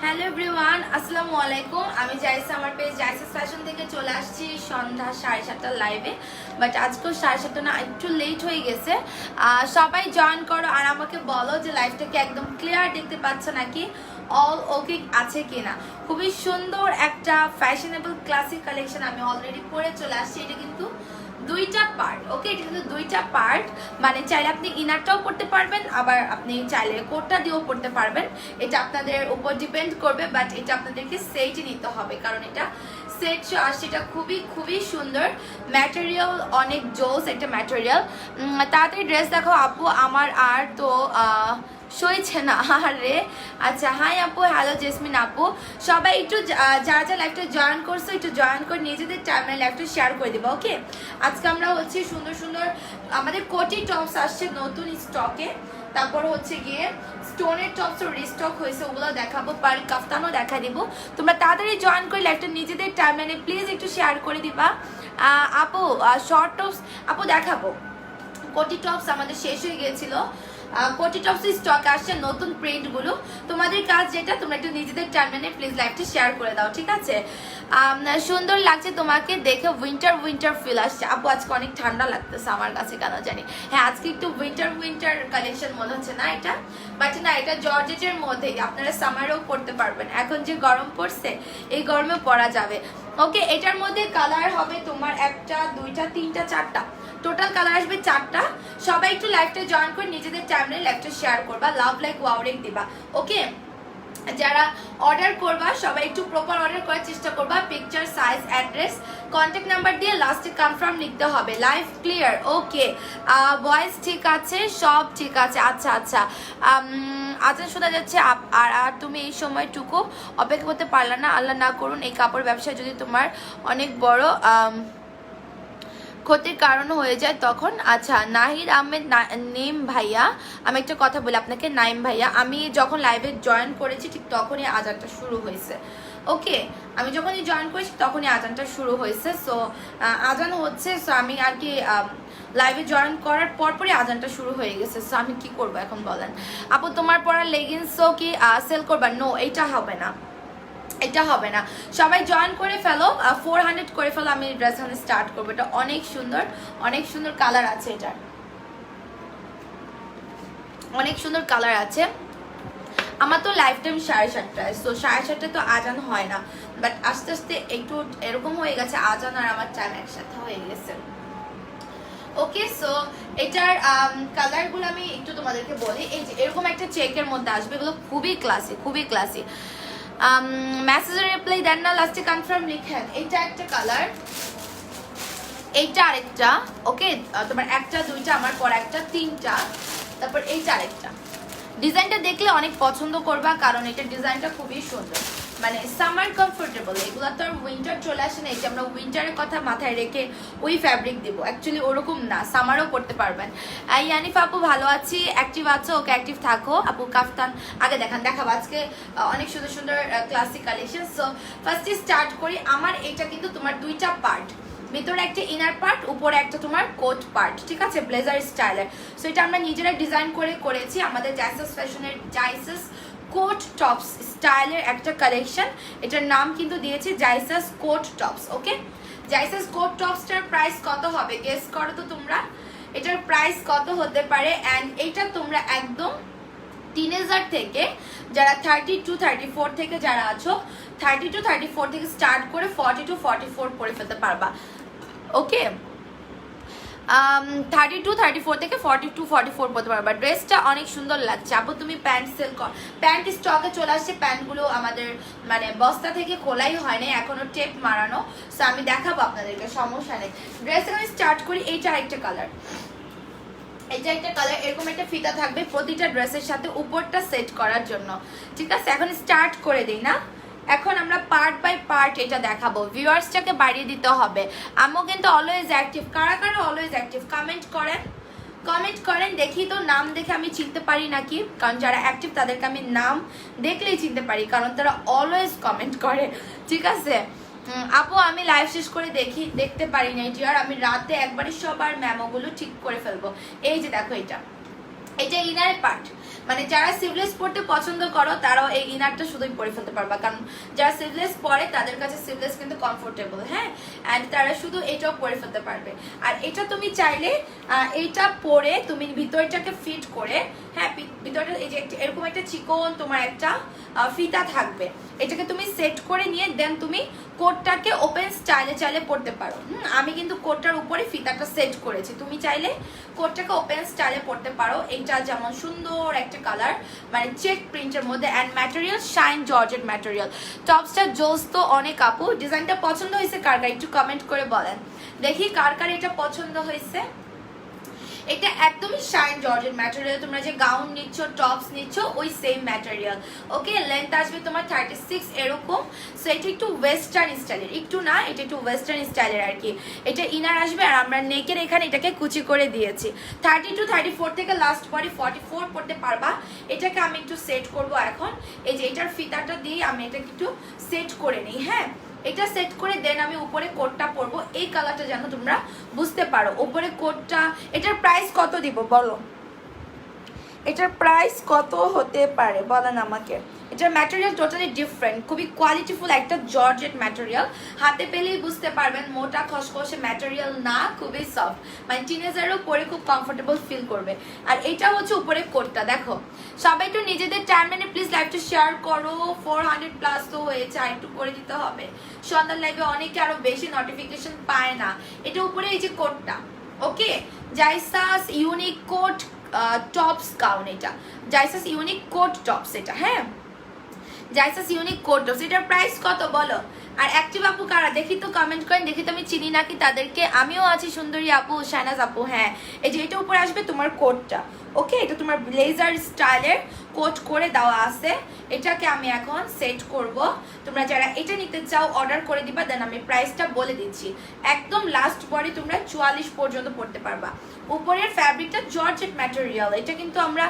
Hello everyone, আসসালামু আলাইকুম। আমি জাইসা, আমার পেজ জাইসাস ফ্যাশন থেকে চলে আসছি সন্ধ্যা 7:30টার লাইভে। বাট আজকেও 7:30 না, একটু লেট হয়ে গেছে। সবাই জয়েন করো আর আমাকে বলো যে লাইভটাকে একদম ক্লিয়ার দেখতে পাচ্ছ নাকি, অল ওকে আছে কিনা। খুবই সুন্দর একটা ফ্যাশনেবল ক্লাসিক কালেকশন আমি অলরেডি পরে চলে আসছি। এটা কিন্তু দুইটা পার্ট, ওকে, এটা কিন্তু দুইটা পার্ট। মানে চাইলে আপনি ইনারটাও পড়তে পারবেন, আবার আপনি চাইলে কোটটা দিয়েও পড়তে পারবেন। এটা আপনাদের উপর ডিপেন্ড করবে, বাট এটা আপনাদেরকে সেটই নিতে হবে, কারণ এটা সেট আসছে। এটা খুবই খুবই সুন্দর ম্যাটেরিয়াল, অনেক জোস একটা ম্যাটেরিয়াল। তাড়াতাড়ি ড্রেস দেখো আপু, আমার আর তো সইছে না আরে। আচ্ছা, হাই আপু, হ্যালো জেসমিন আপু। সবাই একটু যারা যারা লাইভটা জয়েন করছো একটু জয়েন করে নিজেদের টাইমে লাইভটা শেয়ার করে দেবো, ওকে। আজকে আমরা হচ্ছে সুন্দর সুন্দর আমাদের কোটি টপস আসছে নতুন স্টকে, তারপর হচ্ছে গিয়ে স্টোনের টপসও রিস্টক হয়েছে, ওগুলো দেখাবো, পার কাফতানও দেখা দিব। তোমরা তাড়াতাড়ি জয়েন করে লাইভটা নিজেদের টাইমলাইনে প্লিজ একটু শেয়ার করে দিবা। আপু শর্ট টপস আপু দেখাবো। কোটি টপস আমাদের শেষ হয়ে গিয়েছিল, কোটি টপস স্টক আসছে নতুন প্রিন্টগুলো। তোমাদের কাজ যেটা, তোমরা একটু নিজেদের টাইমলাইনে প্লিজ লাইভটা শেয়ার করে দাও, ঠিক আছে। সুন্দর লাগছে তোমাকে দেখে, উইন্টার উইন্টার ফিল আসছে। আপু আজকে অনেক ঠান্ডা লাগতেছে আমার কাছে, কেন জানি। হ্যাঁ, আজকে একটু উইন্টার উইন্টার কালেকশন মনে হচ্ছে না এটা, বাট না, এটা জর্জেটের মধ্যেই আপনারা সামারেও পড়তে পারবেন। এখন যে গরম পড়ছে, এই গরমে পরা যাবে, ওকে। এটার মধ্যে কালার হবে তোমার একটা, দুইটা, তিনটা, চারটা, টোটাল কালার আসবে চারটা। সবাই একটু লাইভটা জয়েন করে নিজেদের টাইমলাইনে লাইভটা শেয়ার করবা, লাভ লাইক ওয়াও রেক দিবা, ওকে। যারা অর্ডার করবা সবাই একটু প্রপার অর্ডার করার চেষ্টা করবা, picture, size, address, contact number দিয়ে লাস্টে কনফার্ম লিখতে হবে। লাইভ ক্লিয়ার, ওকে। ভয়েস ঠিক আছে, সব ঠিক আছে। আচ্ছা আচ্ছা, আচ্ছা, শোনা যাচ্ছে। আর তুমি এই সময়টুকু অপেক্ষা করতে পারলা না, আল্লাহ না করুন এই কাপড় ব্যবসায় যদি তোমার অনেক বড় ক্ষতির কারণ হয়ে যায় তখন। আচ্ছা, নাহিদ আহমেদ নেম ভাইয়া, আমি একটা কথা বলি আপনাকে, নাইম ভাইয়া, আমি যখন লাইভে জয়েন করেছি ঠিক তখনই আজানটা শুরু হয়েছে, ওকে। আমি যখনই জয়েন করেছি তখনই আজানটা শুরু হয়েছে। সো আজান হচ্ছে, সো আমি আর কি লাইভে জয়েন করার পরপরই আজানটা শুরু হয়ে গেছে। সো আমি কি করবো এখন বলেন। আপু তোমার পরা লেগিংসও কি সেল করবা? নো, এইটা হবে না, এটা হবে না। সবাই জয়েন করে ফেলো, 400 করে ফেলো, আমি ড্রেস স্টার্ট করবো। এটা অনেক সুন্দর, অনেক সুন্দর কালার আছে, এটার অনেক সুন্দর কালার আছে। আমার তো লাইফ টাইম 7:30টায়, সো 7:30টায় তো আজান হয় না, বাট আস্তে আস্তে একটু এরকম হয়ে গেছে, আজান আর আমার টাইম একসাথে হয়ে গেছে, ওকে। সো এটার কালারগুলো আমি একটু তোমাদেরকে বলি। এই যে এরকম একটা চেকের মধ্যে আসবে, এগুলো খুবই ক্লাসি, খুবই ক্লাসি। মেসেজের রিপ্লাই দেন না, লাস্টে কনফার্ম লিখেন। এইটা একটা কালার, এইটা আরেকটা, ওকে। তোমার একটা, দুইটা, আমার পর একটা, তিনটা, তারপর এইটা আরেকটা। ডিজাইনটা দেখলে অনেক পছন্দ করবা, কারণ এটা ডিজাইনটা খুবই সুন্দর, মানে সামার কমফোর্টেবল। এগুলো তো আর উইন্টার চলে আসে না, এই যে আমরা উইন্টারের কথা মাথায় রেখে ওই ফ্যাব্রিক দিব, অ্যাকচুয়ালি ওরকম না, সামারও করতে পারবেন। ইয়ানিফ আপু ভালো আছি, অ্যাক্টিভ আছো, ওকে অ্যাক্টিভ থাকো। আপু কাফতান আগে দেখাবো আজকে অনেক সুন্দর সুন্দর ক্লাসিক কালেকশন। সো ফার্স্টে স্টার্ট করি। আমার এটা কিন্তু তোমার দুইটা পার্ট, ভিতরে একটা ইনার পার্ট, উপরে একটা তোমার কোট পার্ট, ঠিক আছে, ব্লেজার স্টাইলের। সো এটা আমরা নিজেরা ডিজাইন করেছি, আমাদের জাইসাস ফ্যাশনের জাইসাস কোট টপস স্টাইলের একটা কালেকশন। এটার নাম কিন্তু দিয়েছি জাইসাস কোট টপস, ওকে। জাইসাস কোট টপসটার প্রাইস কত হবে গেস করো তো তোমরা, এটার প্রাইস কত হতে পারে। অ্যান্ড এইটা তোমরা একদম টিনেজার থেকে, যারা 32-34 থেকে যারা আছো, 32-34 থেকে স্টার্ট করে 40-44 পরে ফেলতে পারবা, ওকে। 32-34 থেকে 42-44 পড়তে পারবা। ড্রেসটা অনেক সুন্দর লাগছে। আপু তুমি প্যান্ট সেল কর, প্যান্ট স্টকে চলে আসছে। প্যান্টগুলো আমাদের মানে বস্তা থেকে খোলাই হয়নি, এখনো টেপ মারানো। সো আমি দেখাবো আপনাদেরকে, সমস্যা নেই। ড্রেস আমি স্টার্ট করি। এইটা একটা কালার, এটা একটা কালার, এরকম একটা ফিতা থাকবে প্রতিটা ড্রেসের সাথে উপরটা সেট করার জন্য, ঠিক আছে। এখন স্টার্ট করে দিই না, এখন আমরা পার্ট বাই পার্ট এটা দেখাবো। ভিউয়ার্সটাকে বাড়িয়ে দিতে হবে। আমিও কিন্তু অলওয়েজ অ্যাক্টিভ, কারা কারা অলওয়েজ অ্যাক্টিভ কমেন্ট করেন দেখি তো, নাম দেখে আমি চিনতে পারি নাকি, কারণ যারা অ্যাক্টিভ তাদেরকে আমি নাম দেখলেই চিনতে পারি, কারণ তারা অলওয়েজ কমেন্ট করে, ঠিক আছে। আপু আমি লাইভ শেষ করে দেখতে পারি না এটি, আর আমি রাতে একবারে সবার মেমোগুলো ঠিক করে ফেলবো। এই যে দেখো, এটা ইনার পার্ট, মানে যারা স্লিভলেস পরতে পছন্দ করো তারাও এই ইনারটা শুধুই পরে ফেলতে পারবা, কারণ যারা স্লিভলেস পরে তাদের কাছে স্লিভলেস কিন্তু কমফোর্টেবল, হ্যাঁ, অ্যান্ড তারা শুধু এটাও পরে ফেলতে পারবে। আর এটা তুমি চাইলে এইটা পরে তুমি ভিতরটাকে ফিট করে, হ্যাঁ, ভিতরটা এই যে এরকম একটা চিকন তোমার একটা ফিতা থাকবে, এটাকে তুমি সেট করে নিয়ে দেন তুমি কোটটাকে ওপেন স্টাইলে চাইলে পরতে পারো। আমি কিন্তু কোটটার উপরে ফিতাটা সেট করেছি, তুমি চাইলে কোটটাকে ওপেন স্টাইলে পরতে পারো। এইটা যেমন সুন্দর একটা কালার, মানে চেক প্রিন্টের মধ্যে, and material shine georgette material. টপসটা জোস তো অনেক আপু। ডিজাইনটা পছন্দ হয়েছে কার কার একটু কমেন্ট করে বলেন, দেখি কার কার এটা পছন্দ হয়েছে। এটা একদমই শাইন জর্জেট ম্যাটেরিয়াল, তোমরা যে গাউন নিচ্ছ টপস নিচ্ছ ওই সেম ম্যাটেরিয়াল। ওকে, লেন্থ আসবে তোমার 36 এরকম। সো এটা একটু ওয়েস্টার্ন স্টাইলের, একটু না, এটা একটু ওয়েস্টার্ন স্টাইলের আর কি। এটা ইনার আসবে আর আমরা নেকের এখানে এটাকে কুচি করে দিয়েছি। 32 34 থেকে লাস্ট বডি 44 পড়তে পারবা। এটাকে আমি একটু সেট করব এখন, এই যে এটার ফিতাটা দিয়ে আমি এটাকে একটু সেট করে নিই। হ্যাঁ, এটা সেট করে দেন আমি উপরে কোটটা পরবো, এই কালারটা যেন তোমরা বুঝতে পারো। উপরে কোটটা, এটার প্রাইস কত দিব বলো, এটার প্রাইস কত হতে পারে বলেন আমাকে। এটার ম্যাটেরিয়াল টোটালি ডিফারেন্ট, খুবই কোয়ালিটিফুল একটা জর্জেট ম্যাটেরিয়াল। হাতে পেলেই বুঝতে পারবেন মোটা খসখসে ম্যাটেরিয়াল না, খুবই সফট, মানে টিনেজারও পরে খুব কমফোর্টেবল ফিল করবে। আর এটা হচ্ছে উপরে কোটটা, দেখো সবাই একটু নিজেদের টাইম মেনে প্লিজ লাইভটা শেয়ার করো। 400 প্লাস তো হয়েছে, আর একটু করে দিতে হবে। সন্ধ্যার লাইভে অনেকে আরো বেশি নোটিফিকেশন পায় না। এটা উপরে এই যে কোটটা, ওকে, জাইসাস ইউনিক কোট টপস গাউন, এটা জাইসাস ইউনিক কোট টপস, এটা হ্যাঁ জাইসাস ইউনিক কোট টপস। এটার প্রাইস কত বলো? আর অ্যাক্টিভ আপু কারা দেখি তো কমেন্ট করেন, দেখি তো আমি চিনি নাকি তাদেরকে। আমিও আছি সুন্দরী আপু, শাহনাজ আপু। হ্যাঁ, এই যে এটা উপরে আসবে তোমার কোটটা, ওকে, এটা তোমার ব্লেজার স্টাইলের কোট করে দেওয়া আছে। এটাকে আমি এখন সেট করব। তোমরা যারা এটা নিতে চাও অর্ডার করে দিবা, দেন আমি প্রাইসটা বলে দিচ্ছি। একদম লাস্ট বডি তোমরা 44 পর্যন্ত পড়তে পারবা। উপরের ফ্যাব্রিকটা জর্জেট ম্যাটেরিয়াল, এটা কিন্তু আমরা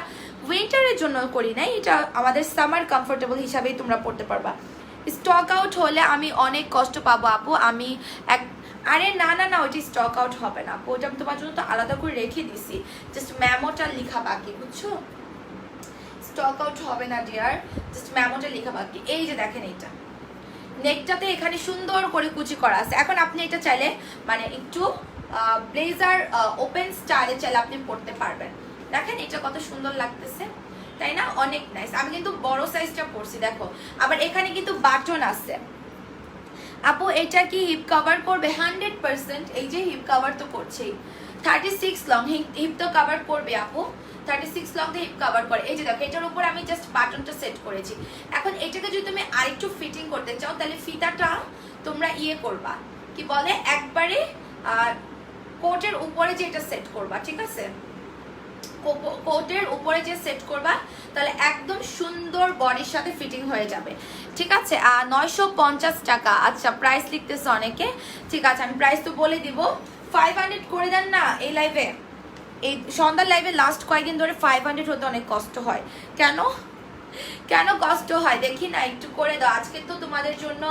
উইন্টারের জন্য করি নাই, এটা আমাদের সামার কমফোর্টেবল হিসাবেই তোমরা পড়তে পারবা। স্টক আউট হলে আমি অনেক কষ্ট পাবো আপু, আমি আরে না না না, ওইটা স্টক আউট হবে না আপু, ওইটা আমি তোমার জন্য তো আলাদা করে রেখে দিছি, জাস্ট মেমোটা লেখা বাকি, বুঝছো? স্টক আউট হবে না ডিয়ার, জাস্ট মেমোটা লেখা বাকি। এই যে দেখেন এইটা নেকটাতে এখানে সুন্দর করে কুচি করা আছে। এখন আপনি এটা চাইলে মানে একটু ব্লেজার ওপেন স্টাইলে চাইলে আপনি পরতে পারবেন। দেখেন এটা কত সুন্দর লাগতেছে, তাই না? অনেক নাইস। আমি কিন্তু বড় সাইজটা পরছি, দেখো আবার এখানে কিন্তু বাটন আছে। আপু এটা কি হিপ কভার করবে? 100%। এই যে হিপ কভার তো করছেই, 36 লং হিপ তো কভার করবে আপু, 36 লং দিয়ে হিপ কভার করে। এই যে দেখো এটার উপর আমি জাস্ট বাটনটা সেট করেছি। এখন এটাকে যদি তুমি আরেকটু ফিটিং করতে চাও তাহলে ফিতাটা তোমরা ইয়ে করবা, কি বলে, একবারে কোটের উপরে যে এটা সেট করবা, ঠিক আছে? কোটের উপরে যে সেট করবা তাহলে একদম সুন্দর বডির সাথে ফিটিং হয়ে যাবে, ঠিক আছে? আর 950 টাকা। আচ্ছা, প্রাইস লিখতেছে অনেকে, ঠিক আছে আমি প্রাইস তো বলে দিব। 500 করে দেন না এই লাইভে, এই সন্ধ্যার লাইভে লাস্ট কয়েকদিন ধরে 500 হতে অনেক কষ্ট হয়। কেন কেন কষ্ট হয় দেখি না, একটু করে দাও। আজকে তো তোমাদের জন্য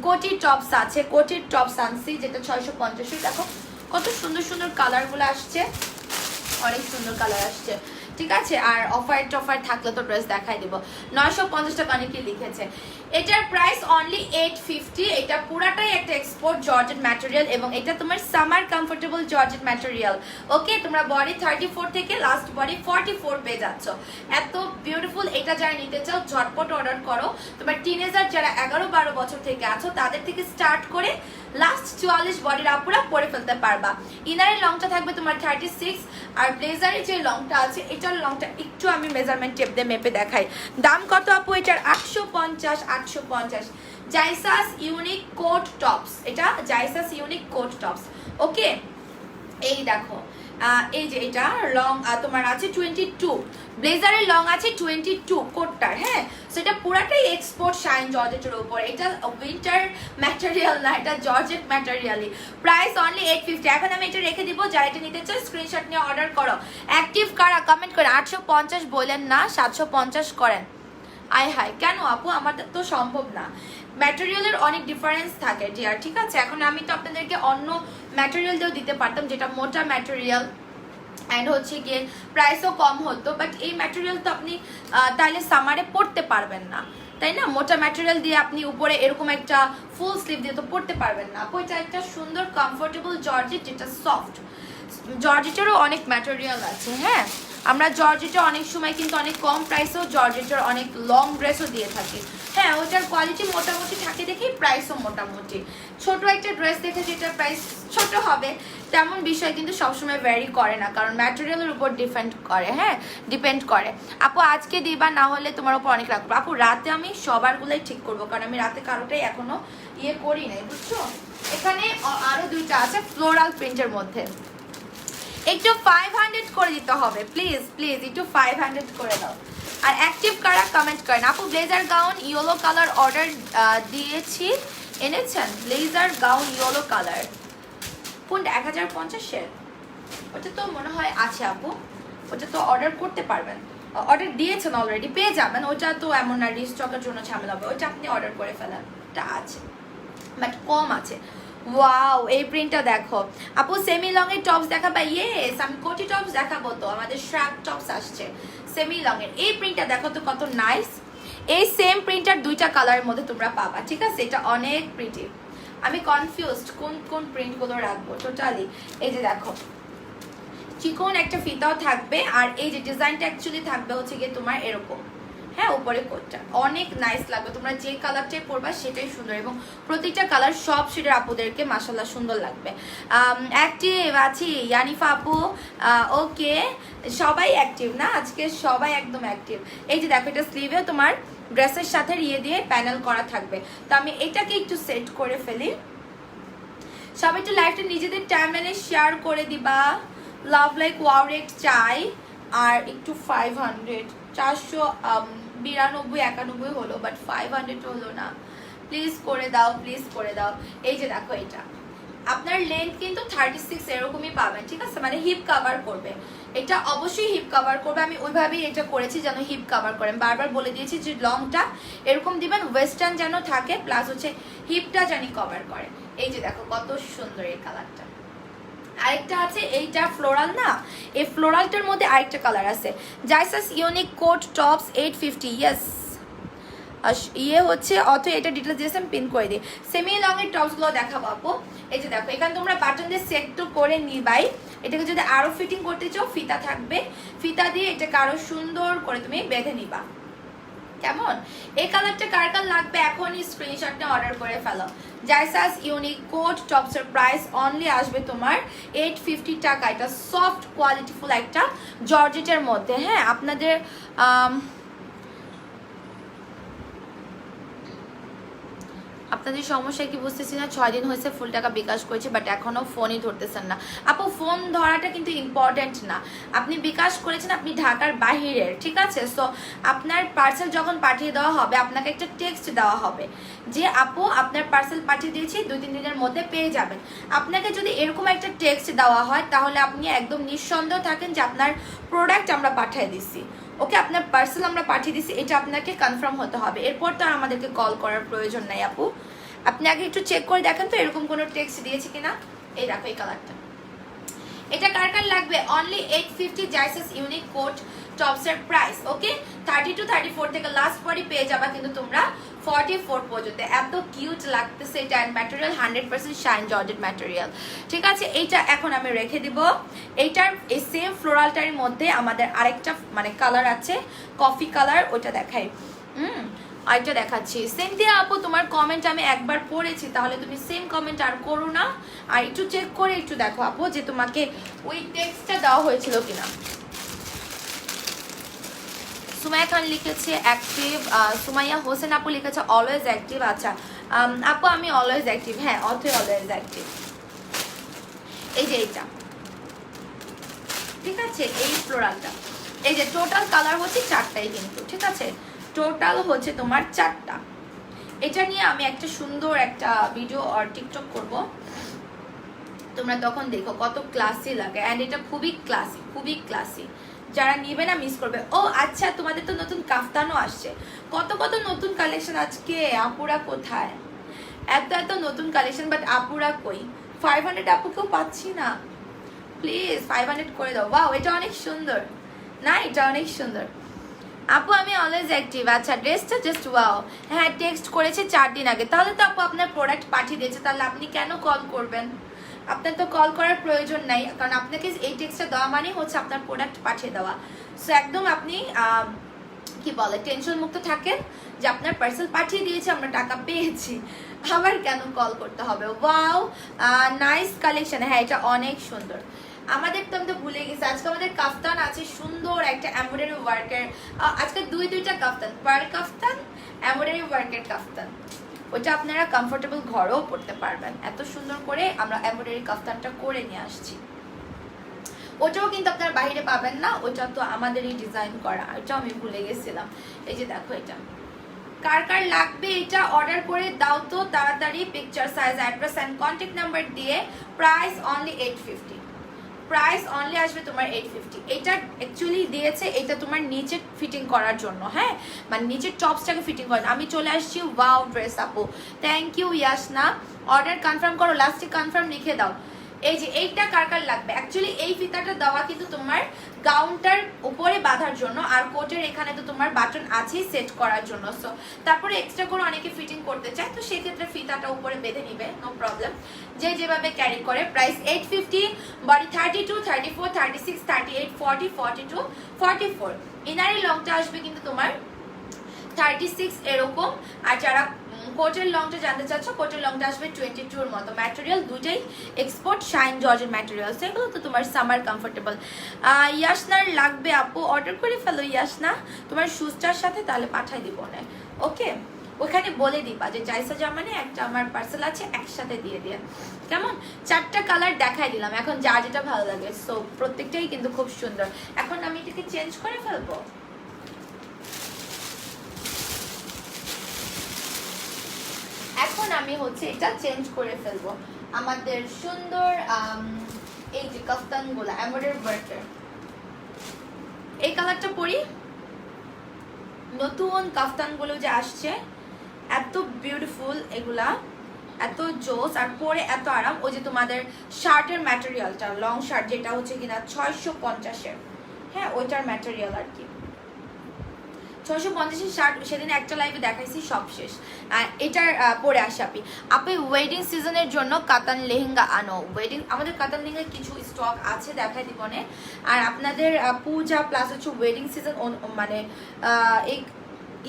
কোটির টপস আছে, কোটির টপস আনছি যেটা 650। দেখো কত সুন্দর সুন্দর কালারগুলো আসছে, অনেক সুন্দর কালার আসছে, ঠিক আছে? আর অফার টফার থাকলে তো ড্রেস দেখাই দিব। 950 টাকা অনেকে লিখেছে। এটার প্রাইস অনলি 850। এটা পুরাটাই একটা এক্সপোর্ট জর্জেট ম্যাটেরিয়াল এবং এটা তোমার সামার কমফোর্টেবল জর্জেট ম্যাটেরিয়াল, ওকে? তোমরা বডি 34 থেকে লাস্ট বডি 44 পেয়ে যাচ্ছ, এত বিউটিফুল। এটা যারা নিতে চাও ঝটপট অর্ডার করো। তোমার টিনেজার যারা 11-12 বছর থেকে আছো তাদের থেকে স্টার্ট করে লাস্ট 44 বডির আপুরা পরে ফেলতে পারবা। ইনারের লংটা থাকবে তোমার 36, আর ব্লেজারের যে লংটা আছে এটার লংটা একটু আমি মেজারমেন্ট টেপ দিয়ে মেপে দেখাই। দাম কত আপু এটার? 850। জাইসাস ইউনিক কোট টপস, এটা জাইসাস ইউনিক কোট টপস, ওকে? এই দেখো এই যে এটা লং তোমার আছে 22, ব্লেজারের লং আছে 22 কোটটার, হ্যাঁ? সেটা পুরাটাই এক্সপোর্ট শাইন জর্জেটের উপর। এটা উইন্টার ম্যাটেরিয়াল না, এটা জর্জেট ম্যাটেরিয়ালই। Price only 850। এখন আমি এটা রেখে দিব, যারা এটা নিতে চাও স্ক্রিনশট নিয়ে অর্ডার করো। অ্যাক্টিভ কারা কমেন্ট করে 850 বলেন না, 750 করেন। আয় হায়, কেন আপু? আমার তো সম্ভব না, ম্যাটেরিয়ালের অনেক ডিফারেন্স থাকে ডিয়ার, ঠিক আছে? এখন আমি তো আপনাদেরকে অন্য ম্যাটেরিয়াল দিয়েও দিতে পারতাম যেটা মোটা ম্যাটেরিয়াল, অ্যান্ড হচ্ছে গিয়ে প্রাইসও কম হতো, বাট এই ম্যাটেরিয়াল তো আপনি তাইলে সামারে পরতে পারবেন না, তাই না? মোটা ম্যাটেরিয়াল দিয়ে আপনি উপরে এরকম একটা ফুল স্লিভ দিয়ে তো পরতে পারবেন না আপু। এটা একটা সুন্দর কমফোর্টেবল জর্জেট, যেটা সফট। জর্জেটেরও অনেক ম্যাটেরিয়াল আছে, হ্যাঁ। আমরা জর্জেটে অনেক সময় কিন্তু অনেক কম প্রাইসেও জর্জেটের অনেক লং ড্রেসও দিয়ে থাকি, হ্যাঁ। ওটার কোয়ালিটি মোটামুটি থাকে দেখেই প্রাইসও মোটামুটি। ছোট একটা ড্রেস দেখে যেটা প্রাইস ছোট হবে তেমন বিষয় কিন্তু সবসময় ভ্যারি করে না, কারণ ম্যাটেরিয়ালের উপর ডিপেন্ড করে। আপু আজকে দিবা, না হলে তোমার উপর অনেক রাখবো। আপু রাতে আমি সবারগুলোই ঠিক করবো, কারণ আমি রাতে কারোটাই এখনো করি নাই, বুঝছো। এখানে আরো দুইটা আছে ফ্লোরাল প্রিন্টের মধ্যে, একটু 500 করে দিতে হবে প্লিজ প্লিজ, একটু 500 করে দাও। আর অ্যাক্টিভ কারা কমেন্ট করেন। আপু blazer gown yellow colour order দিয়েছি, এনেছেন? ব্লেজার গাউন ইয়েলো কালার কোনটা? 1050-এর? ওটা তো মনে হয় আছে আপু, ওটা তো অর্ডার করতে পারবেন, অর্ডার দিয়েছেন অলরেডি, পেয়ে যাবেন। ওটা তো এমন না রিস্টকের জন্য ঝামেলা হবে, ওটা আপনি অর্ডার করে ফেলেন, ওটা আছে বাট কম আছে। ওয়াও, এই প্রিন্টটা দেখো আপু। সেমি লং এর টপস দেখাবা? ইয়েস, আমি কোটি টপস দেখাবো তো, আমাদের শ্রাপ টপস আসছে সেমি লং এর। এই প্রিন্টটা দেখো তো কত নাইস। এই সেম প্রিন্টার দুইটা কালারের মধ্যে তোমরা পাবা, ঠিক আছে? এটা অনেক প্রিটি। আমি কনফিউজড কোন কোন প্রিন্ট গুলো রাখবো টোটালি। এই যে দেখো চিকন একটা ফিতাও থাকবে, আর এই যে ডিজাইনটা অ্যাকচুয়ালি থাকবে হচ্ছে গিয়ে তোমার এরকম, হ্যাঁ, উপরে কোটটা অনেক নাইস লাগবে। তোমরা যে কালারটাই পরবা সেটাই সুন্দর, এবং প্রতিটা কালার সব শেডের আপুদেরকে মাশাআল্লাহ সুন্দর লাগবে। অ্যাক্টিভ আছি ইয়ানিফা আপু, ওকে। সবাই অ্যাক্টিভ না আজকে, সবাই একদম অ্যাক্টিভ। এই যে দেখো এটা স্লিভে তোমার ড্রেসের সাথে দিয়ে প্যানেল করা থাকবে। তো আমি এটাকে একটু সেট করে ফেলি। সবাই একটু লাইভটা নিজেদের টাইমলাইনে শেয়ার করে দিবা। লাভ লাইক ওয়াও রেট চাই, আর একটু 500 492-91 হলো, বাট 500 হলো না। প্লিজ করে দাও, প্লিজ করে দাও। এই যে দেখো এটা আপনার লেন্থ কিন্তু 36 এরকমই পাবেন, ঠিক আছে? মানে হিপ কাভার করবে, এটা অবশ্যই হিপ কাভার করবে। আমি ওইভাবেই এটা করেছি যেন হিপ কাভার করেন, বারবার বলে দিয়েছি যে লংটা এরকম দিবেন, ওয়েস্টার্ন যেন থাকে, প্লাস হচ্ছে হিপটা জানি কভার করে। এই যে দেখো কত সুন্দর এই কালারটা। আরেকটা আছে এইটা ফ্লোরাল না, এই ফ্লোরালটার মধ্যে আরেকটা কালার আছে, জাইসাস ইউনিক কোট টপস 850। ইয়েস, হচ্ছে অথ এটা ডিটেলস দিয়েছেন, পিন করে দিই। সেমি লং এর টপস গুলো দেখাবো আপু। এই যে দেখো এখানে তোমরা বাটন দিয়ে সেট তো করে নিবাই, এটাকে যদি আরো ফিটিং করতে চাও ফিতা থাকবে, ফিতা দিয়ে এটাকে আরো সুন্দর করে তুমি বেঁধে নিবা। কেমন? এই কালারটা কার কার লাগবে এখনই স্ক্রিনশটটা অর্ডার করে ফেলো। জাইসাস ইউনিক কোট টপসের প্রাইস অনলি আসবে তোমার 850 টাকা। এটা সফট কোয়ালিটিফুল একটা জর্জেটের মধ্যে, হ্যাঁ। আপনাদের আপনাদের সমস্যা কি বুঝতেছি না। 6 দিন হয়েছে ফুল টাকা বিকাশ করেছি, বাট এখনো ফোনই ধরতেছেন না। আপু ফোন ধরাটা কিন্তু ইম্পর্টেন্ট না। আপনি বিকাশ করেছেন, আপনি ঢাকার বাহিরের, ঠিক আছে? সো আপনার পার্সেল যখন পাঠিয়ে দেওয়া হবে আপনাকে একটা টেক্সট দেওয়া হবে যে আপু আপনার পার্সেল পাঠিয়ে দিয়েছি, 2-3 দিনের মধ্যে পেয়ে যাবেন। আপনাকে যদি এরকম একটা টেক্সট দেওয়া হয় তাহলে আপনি একদম নিঃসন্দেহ থাকেন যে আপনার প্রোডাক্ট আমরা পাঠিয়ে দিচ্ছি, ওকে, আপনার পার্সেল আমরা পাঠিয়ে দিচ্ছি, এটা আপনাকে কনফার্ম হতে হবে। এরপর তো আর আমাদেরকে কল করার প্রয়োজন নাই আপু। আপনি আগে একটু চেক করে দেখেন তো এরকম কোনো টেক্সট দিয়েছে কিনা। এই দেখো এই কালারটা, এটা কার কার লাগবে? অনলি 850 জাইসাস ইউনিক কোট টপসের প্রাইস, ওকে। 32-34 থেকে লাস্ট পরে পেয়ে যাবা কিন্তু তোমরা 44 পর্যন্ত। এত কিউট লাগতেছে এটা, and material 100% shine georgette material, ঠিক আছে? এইটা এখন আমি রেখে দিব। এইটার এই সেম ফ্লোরালটার মধ্যে আমাদের আরেকটা মানে কালার আছে, কফি কালার, ওটা দেখাই। আরেকটা দেখাচ্ছি। সিনথিয়া আপু তোমার কমেন্ট আমি একবার পড়েছি, তাহলে তুমি সেম কমেন্ট আর করো না, আর একটু চেক করে একটু দেখো আপু যে তোমাকে ওই টেক্সটটা দেওয়া হয়েছিল কিনা। সুমাইয়া খান লিখেছে অ্যাক্টিভ, সুমাইয়া হোসেন আপু লিখেছে অলওয়েজ অ্যাক্টিভ। আচ্ছা আপু আমি অলওয়েজ অ্যাক্টিভ, হ্যাঁ, অথই অলওয়েজ অ্যাক্টিভ। এই যে এইটা, ঠিক আছে? এই ফ্লোরালটা, এই যে টোটাল কালার হচ্ছে 4টাই কিন্তু, ঠিক আছে? টোটাল হচ্ছে তোমার 4টা। এটা নিয়ে আমি একটা সুন্দর একটা ভিডিও আর টিকটক করব, তোমরা তখন দেখো কত ক্লাসি লাগে। অ্যান্ড এটা খুবই ক্লাসি, খুবই ক্লাসি, যারা নিবে না মিস করবে। ও আচ্ছা, তোমাদের তো নতুন কাফতানও আসছে, কত কত নতুন কালেকশন আজকে। আপুরা কোথায়? এত এত নতুন কালেকশন, বাট আপুরা কই? 500 আপুকেও পাচ্ছি না, প্লিজ 500 করে দাও। ওয়াও, এটা অনেক সুন্দর না? এটা অনেক সুন্দর আপু, আমি অলওয়েজ অ্যাক্টিভ। আচ্ছা, ড্রেসটা জাস্ট ওয়াও। হ্যাঁ, টেক্সট করেছে 4 দিন আগে। তাহলে তো আপু আপনার প্রোডাক্ট পাঠিয়ে দিয়েছে, তাহলে আপনি কেন কল করবেন? আপনার তো কল করার প্রয়োজন নাই, কারণ আপনাকে এই টেক্সটটা দেওয়া মানে হচ্ছে আপনার প্রোডাক্ট পাঠিয়ে দেওয়া। সো একদম আপনি কি বলে টেনশন মুক্ত থাকেন যে আপনার পার্সেল পাঠিয়ে দিয়েছে, আমরা টাকা পেয়েছি, আবার কেন কল করতে হবে? Wow, nice collection. হ্যাঁ, এটা অনেক সুন্দর। আমাদের তো আমি তো ভুলে গেছি, আজকে আমাদের কাফতান আছে সুন্দর একটা এমব্রয়ডারি ওয়ার্কের। আজকে দুইটা কাফতান, পার কাফতান, এমব্রয়ডারি ওয়ার্কের কাফতান। ওটা আপনারা কমফোর্টেবল ঘরেও পড়তে পারবেন। এত সুন্দর করে আমরা এমব্রয়ডারি কাফতানটা করে নিয়ে আসছি। ওটাও কিন্তু আপনারা বাইরে পাবেন না, ওটা তো আমাদেরই ডিজাইন করা। ওটাও আমি ভুলে গেছিলাম। এই যে দেখো, এটা কার কার লাগবে এটা অর্ডার করে দাও তো তাড়াতাড়ি। Picture, size, address and contact number দিয়ে। Price only 850। প্রাইস অনলি আসবে তোমার 850। এটা অ্যাকচুয়ালি দিয়েছে, এটা তোমার নিচে ফিটিং করার জন্য। হ্যাঁ, মানে নিচের টপসটাকে ফিটিং করার। আমি চলে আসছি। ওয়াও ড্রেস আপু, থ্যাংক ইউ ইয়াসনা। অর্ডার কনফার্ম করো, লাস্টে কনফার্ম লিখে দাও। এই যে এইটা কার কার লাগবে, অ্যাকচুয়ালি এই ফিতাটা দেওয়া কিন্তু তোমার গাউনটার উপরে বাঁধার জন্য, আর কোটের এখানে তো তোমার বাটন আছেই সেট করার জন্য। সো তারপরে এক্সট্রা করে অনেকে ফিটিং করতে চায়, তো সেক্ষেত্রে ফিতাটা উপরে বেঁধে নিবে, নো প্রবলেম, যে যেভাবে ক্যারি করে। প্রাইস 850। বডি 32, 34, 36, 38, 40, 42, 44। ইনারি লংটা আসবে কিন্তু তোমার 36 এরকম। আর যারা কোটের লংটা জানতে চাচ্ছ, কোটের লংটা আসবে 22 এর মতো। ম্যাটেরিয়াল দুইটাই এক্সপোর্ট শাইন জর্জের ম্যাটেরিয়াল, সেগুলো তো তোমার সামার কমফোর্টেবল। ইয়াসনার লাগবে আপু, অর্ডার করে ফেলো ইয়াসনা তোমার শুজটার সাথে, তাহলে পাঠাই দিব না। ওকে, ওখানে বলে দিবা যে জাইসা জামানে একটা আমার পার্সেল আছে, একসাথে দিয়ে দিয়ে। কেমন? 4টা কালার দেখাই দিলাম, এখন যা যেটা ভালো লাগে। সো প্রত্যেকটাই কিন্তু খুব সুন্দর। এখন আমি এটাকে চেঞ্জ করে ফেলবো। এখন আমি হচ্ছে এটা চেঞ্জ করে ফেলবো। আমাদের সুন্দর এই যে কাফতানগুলো এমব্রয়ডারি ওয়ার্কের, এই কালারটা পরি। নতুন কাফতানগুলো যে আসছে, এত বিউটিফুল এগুলা, এত জোস, আর পরে এত আরাম। ওই যে তোমাদের শার্টের ম্যাটেরিয়ালটা, লং শার্ট যেটা হচ্ছে কিনা 650-এর, হ্যাঁ ওইটার ম্যাটেরিয়াল আর কি। 650-এর শার্ট সেদিন একটা লাইভে দেখাইছি, সব শেষ। এটার পরে আসে আপনি ওয়েডিং সিজনের জন্য কাতান লেহেঙ্গা আনো। ওয়েডিং আমাদের কাতান লেহেঙ্গা কিছু স্টক আছে, দেখাই দিব না। আর আপনাদের পূজা প্লাস হচ্ছে ওয়েডিং সিজন, মানে এই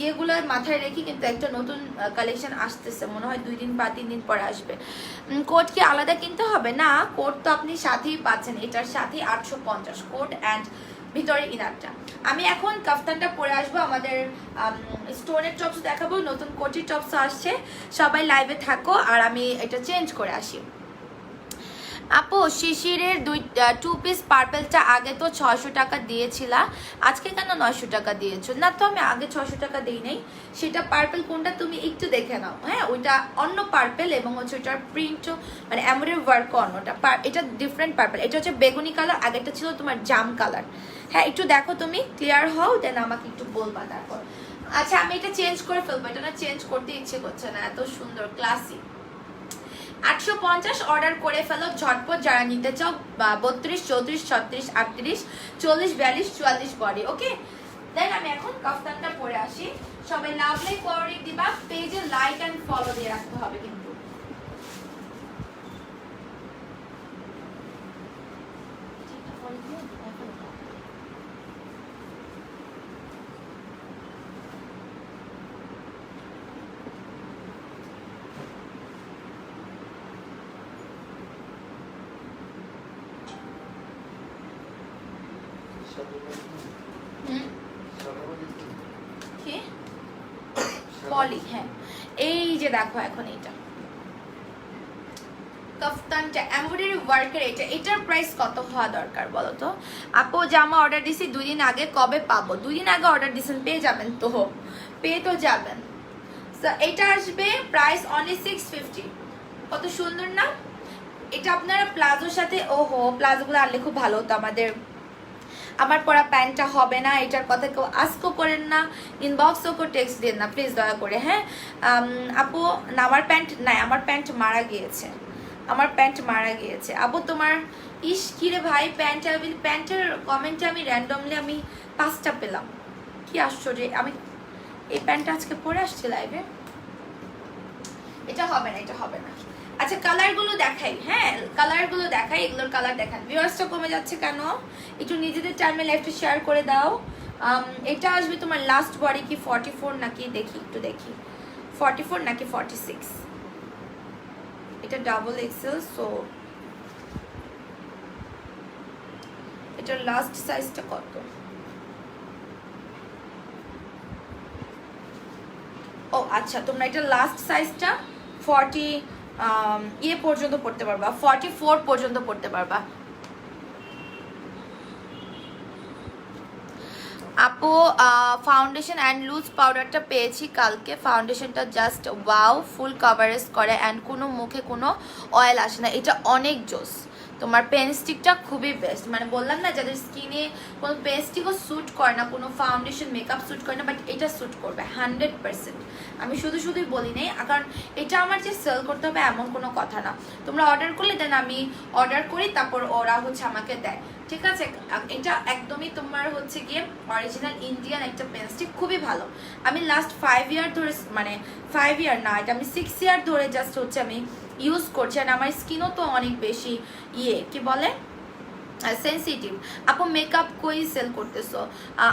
ইয়েগুলো মাথায় রেখে কিন্তু একটা নতুন কালেকশন আসতেছে, মনে হয় 2 দিন বা 3 দিন পরে আসবে। কোট কি আলাদা কিনতে হবে? না, কোট তো আপনি সাথেই পাচ্ছেন, এটার সাথে 850 কোট অ্যান্ড ভিতরে ইনারটা। আমি এখন কাফতানটা পরে আসবো, আমাদের স্টোনের টপস দেখাবো, নতুন কোটির টপস আসছে। সবাই লাইভে থাকো, আর আমি এটা চেঞ্জ করে আসি। আপু শিশিরের 2 পিস পার্পেলটা আগে তো 600 টাকা দিয়েছিলা, আজকে কেন 900 টাকা দিয়েছো? না তো আমি আগে 600 টাকা দিই নাই। সেটা পার্পেল কোনটা তুমি একটু দেখে নাও। হ্যাঁ, ওইটা অন্য পার্পেল, এবং হচ্ছে ওইটার প্রিন্টও মানে এমব্রয়ডারি ওয়ার্ক অন্যটা। এটা ডিফারেন্ট পার্পেল, এটা হচ্ছে বেগুনি কালার, আগেরটা ছিল তোমার জাম কালার। হ্যাঁ, একটু দেখো তুমি, ক্লিয়ার হও, দেন আমাকে একটু বলবা তারপর। আচ্ছা, আমি এটা চেঞ্জ করে ফেলবো, এটা না চেঞ্জ করতে ইচ্ছে করছে না, এত সুন্দর ক্লাসি। 850 অর্ডার করে ফেলো ঝটপট যারা নিতে চাও। 32, 34, 36, 38, 40, 42, 44 বডি। ওকে, দেন আমি এখন কাফতানটা পরে আসি। সবাই লাভ লাইক ফরওয়ার্ড দিবা, পেজে লাইক এন্ড ফলো দিয়ে রাখতে হবে কিন্তু। পলি, হ্যাঁ এই যে দেখো এখন এইটা কাফতানটা এমব্রয়ডারি ওয়ার্কের, এটার প্রাইস কত হওয়া দরকার বলো তো? আপু জামা অর্ডার দিছি 2 দিন আগে, কবে পাবো? 2 দিন আগে অর্ডার দিছেন, পেয়ে যাবেন তো, পেয়ে তো যাবেন। এটা আসবে প্রাইস অনলি 650। কত সুন্দর না? এটা আপনারা প্লাজোর সাথে, ওহো প্লাজোগুলো আনলে খুব ভালো হতো। আমার পরা প্যান্টটা হবে না, এটার কথা কেউ আস্কও করেন না, ইনবক্সও করে টেক্সট দেন না প্লিজ দয়া করে। হ্যাঁ আপু, না আমার প্যান্ট নাই, আমার প্যান্ট মারা গিয়েছে। আমার প্যান্ট মারা গিয়েছে। আপু তোমার ইস কিরে ভাই, প্যান্টের কমেন্টে আমি র্যান্ডমলি আমি 5টা পেলাম, কি আশ্চর্য। আমি এই প্যান্টটা আজকে পরে আসছি লাইভে। এটা হবে না, এটা হবে না। আচ্ছা কালারগুলো দেখাই, হ্যাঁ কালারগুলো দেখাই, এগুলোর কালার দেখান। ভিউয়ার্সটা কমে যাচ্ছে কেন? একটু নিজেদের টাইমে লাইভটা শেয়ার করে দাও। এটা আসবে তোমার লাস্ট বডি কি 44 নাকি দেখি, একটু দেখি 44 নাকি 46। এটা ডাবল এক্সেল, সো এটার লাস্ট সাইজটা কত? ও আচ্ছা, তোমরা এটা লাস্ট সাইজটা 40 পর্যন্ত পড়তে পারবা, 44 পর্যন্ত পড়তে পারবা। আপু ফাউন্ডেশন অ্যান্ড লুজ পাউডারটা পেয়েছি কালকে। ফাউন্ডেশনটা জাস্ট ওয়াও, ফুল কভারেজ করে অ্যান্ড কোনো মুখে কোনো অয়েল আসে না, এটা অনেক জোস। তোমার পেন স্টিকটা খুবই বেস্ট, মানে বললাম না যাদের স্কিনে কোনো পেন স্টিকও স্যুট করে না, কোনো ফাউন্ডেশন মেকআপ স্যুট করে না, বাট এটা স্যুট করবে 100%। আমি শুধুই বলি নাই, কারণ এটা আমার যে সেল করতে হবে এমন কোনো কথা না। তোমরা অর্ডার করলে দেন আমি অর্ডার করি, তারপর ওরা হচ্ছে আমাকে দেয়, ঠিক আছে। এটা একদমই তোমার হচ্ছে গিয়ে অরিজিনাল ইন্ডিয়ান একটা পেন স্টিক, খুবই ভালো। আমি লাস্ট 5 ইয়ার ধরে, মানে 5 ইয়ার না, এটা আমি 6 ইয়ার ধরে জাস্ট হচ্ছে আমি ইউজ করছি। আর আমার স্কিনও তো অনেক বেশি কি বলে সেন্সিটিভ। আপু মেকআপ কই সেল করতেছো?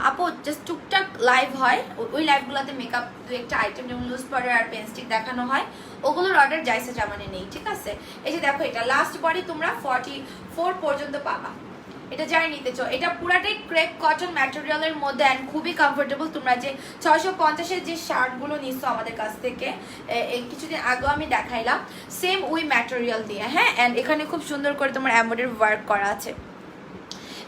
আপু জাস্ট টুকটাক লাইভ হয়, ওই লাইভগুলোতে মেকআপ দু একটা আইটেম যেমন লুজ পাউডার আর পেনস্টিক দেখানো হয়, ওগুলোর অর্ডার যাইছে জামানে নেই, ঠিক আছে। এই যে দেখো এটা লাস্ট বডি তোমরা 44 পর্যন্ত পাবা। এটা যাই নিতে চাও, এটা পুরাটাই ক্রেপ কটন ম্যাটেরিয়ালের মধ্যে অ্যান্ড খুবই কমফোর্টেবল। তোমরা যে 650-এর যে শার্টগুলো নিচ্ছ আমাদের কাছ থেকে, এই কিছুদিন আগেও আমি দেখাইলাম, সেম ওই ম্যাটেরিয়াল দিয়ে, হ্যাঁ। অ্যান্ড এখানে খুব সুন্দর করে তোমার এমব্রয়ডারি ওয়ার্ক করা আছে।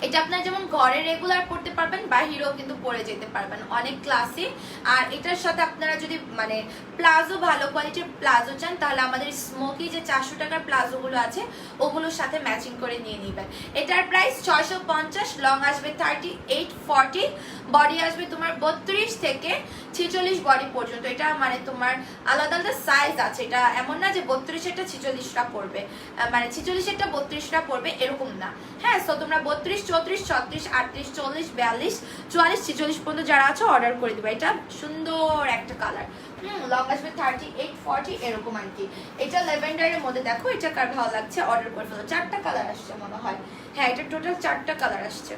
এটা আপনারা যেমন ঘরে রেগুলার পড়তে পারবেন, বাহিরেও কিন্তু পরে যেতে পারবেন, অনেক ক্লাসি। আর এটার সাথে আপনারা যদি মানে প্লাজো, ভালো কোয়ালিটির প্লাজো চান, তাহলে আমাদের স্মোকি যে 400 টাকার প্লাজোগুলো আছে ওগুলোর সাথে ম্যাচিং করে নিয়ে নেবেন। এটার প্রাইস 650, লং আসবে 38-40, বডি আসবে তোমার 32 থেকে 46 বডি পর্যন্ত। এটা মানে তোমার আলাদা আলাদা সাইজ আছে, এটা এমন না যে 32-এরটা 46টা পড়বে, মানে 46-এরটা 32টা পড়বে এরকম না, হ্যাঁ। সো তোমরা 32, 34, 36, 38, 40, 42, 44, 46 পর্যন্ত যারা আছে অর্ডার করে দিবে। এটা সুন্দর একটা কালার, লং আসবে 38-40 এরকম আর কি। এটা ল্যাভেন্ডারের মধ্যে দেখো, এটা কার ভালো লাগছে অর্ডার করে ফেলো। 4টা কালার আসছে মনে হয়, হ্যাঁ এটা টোটাল 4টা কালার আসছে,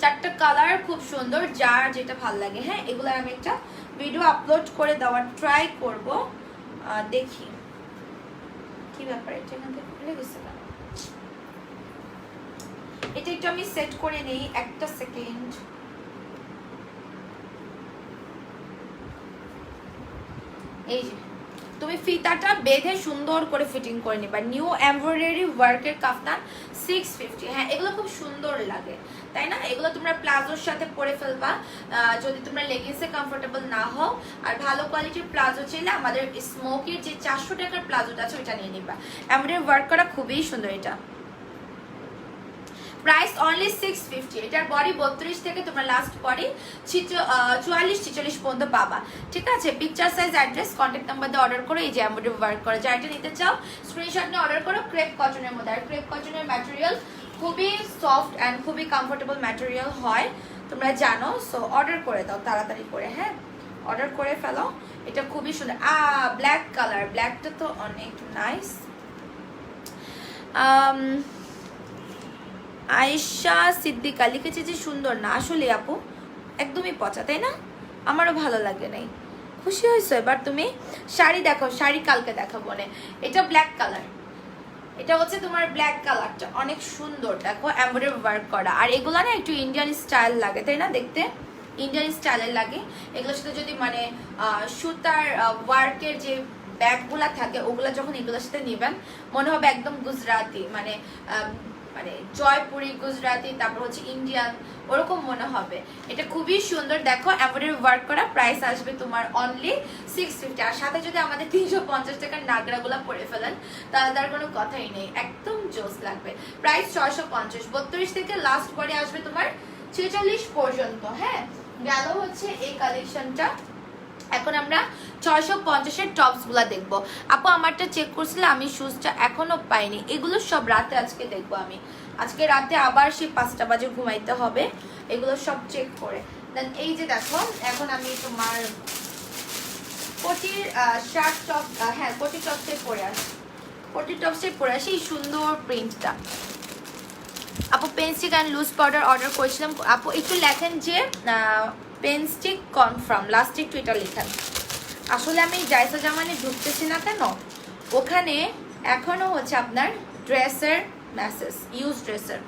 4টা কালার খুব সুন্দর, যার যেটা ভালো লাগে, হ্যাঁ। এগুলো আমি একটা ভিডিও আপলোড করে দেওয়ার ট্রাই করব, দেখি কি ব্যাপার। এটা এখান থেকে খুলে গেছে না, এটা একটু আমি সেট করে নেই, একটা সেকেন্ড। এই যে তুমি ফিতাটা বেঁধে সুন্দর করে ফিটিং করে নিবা। নিউ এমব্রয়ডারি ওয়ার্কের কাফতান 650, হ্যাঁ এগুলো খুব সুন্দর লাগে, তাই না। এগুলো তোমরা প্লাজোর সাথে পরে ফেলবা যদি তোমরা লেগিংসে কমফোর্টেবল না হও। আর ভালো কোয়ালিটির প্লাজো চাইলে আমাদের স্মোকির যে 400 টাকার প্লাজোটা আছে ওইটা নিয়ে নিবা। এমব্রয়ডারি ওয়ার্ক করা খুবই সুন্দর, এটা প্রাইস অনলি 650। এটার বডি 32 থেকে তোমরা লাস্ট বডি 44-46 পর্যন্ত পাবা, ঠিক আছে। Picture size, address, contact number দিয়ে অর্ডার করো। এই যে এমব্রয়ডারি ওয়ার্ক করা, যারা এটা নিতে চাও স্ক্রিনশট নিয়ে অর্ডার করো। ক্রেপ কটনের মধ্যে, আর ক্রেপ কটনের ম্যাটেরিয়াল খুবই সফট অ্যান্ড খুবই কমফোর্টেবল ম্যাটেরিয়াল হয়, তোমরা জানো। সো অর্ডার করে দাও তাড়াতাড়ি করে, হ্যাঁ অর্ডার করে ফেলো। এটা খুবই সুন্দর, ব্ল্যাক কালার, ব্ল্যাকটা তো অনেক নাইস। আয়েশা সিদ্দিকা লিখেছে যে সুন্দর না, আসলে আপু একদমই পচা, তাই না? আমারও ভালো লাগে নাই। খুশি হয়েছো এবার তুমি? শাড়ি দেখো, শাড়ি কালকে দেখাবো না। এটা ব্ল্যাক কালার, এটা হচ্ছে তোমার ব্ল্যাক কালারটা অনেক সুন্দর, দেখো এমব্রয়ডারি ওয়ার্ক করা। আর এগুলো না একটু ইন্ডিয়ান স্টাইল লাগে, তাই না? দেখতে ইন্ডিয়ান স্টাইলের লাগে। এগুলোর সাথে যদি মানে সুতার ওয়ার্কের যে ব্যাগগুলা থাকে ওগুলা যখন এগুলোর সাথে নেবেন মনে হবে একদম গুজরাটি, মানে মানে জয়পুরি গুজরাটি, তারপর হচ্ছে ইন্ডিয়ান, ওরকম মনে হবে। এটা খুবই সুন্দর, দেখো এমব্রয়ডারি ওয়ার্ক করা। প্রাইস আসবে তোমার অনলি 650। আর সাথে যদি আমাদের 350 টাকার নাগরাগুলা পরে ফেলেন তাহলে তার কোনো কথাই নেই, একদম জোস লাগবে। প্রাইস 650, 32 থেকে লাস্ট পরে আসবে তোমার 46 পর্যন্ত, হ্যাঁ। গেল হচ্ছে এই কালেকশনটা। এখন আমরা 650-এর টপসগুলো দেখবো। আপু আমারটা চেক করছিলে, আমি শুজটা এখনো পাইনি। এগুলো সব রাতে আজকে দেখবো আমি। আজকে রাতে আবার সেই 5টা বাজে ঘুমাইতে হবে, এগুলো সব চেক করে। দেন এই যে দেখো, এখন আমি তোমার কোটির শার্ট টপ, হ্যাঁ কোটি টপসে পরে আসি, কোটি টপসে পরে আসি। এই সুন্দর প্রিন্টটা। আপু পেনস্টিক অ্যান্ড লুজ পাউডার অর্ডার করেছিলাম। আপু একটু লেখেন যে পেনস্টিক কনফার্ম, লাস্টে একটু এটা লেখেন। আসলে আমি জায়সা জামানে ঢুকতেছি না কেন, ওখানে এখনো হচ্ছে আপনার ড্রেসের মেসেজ, ইউজ ড্রেসের,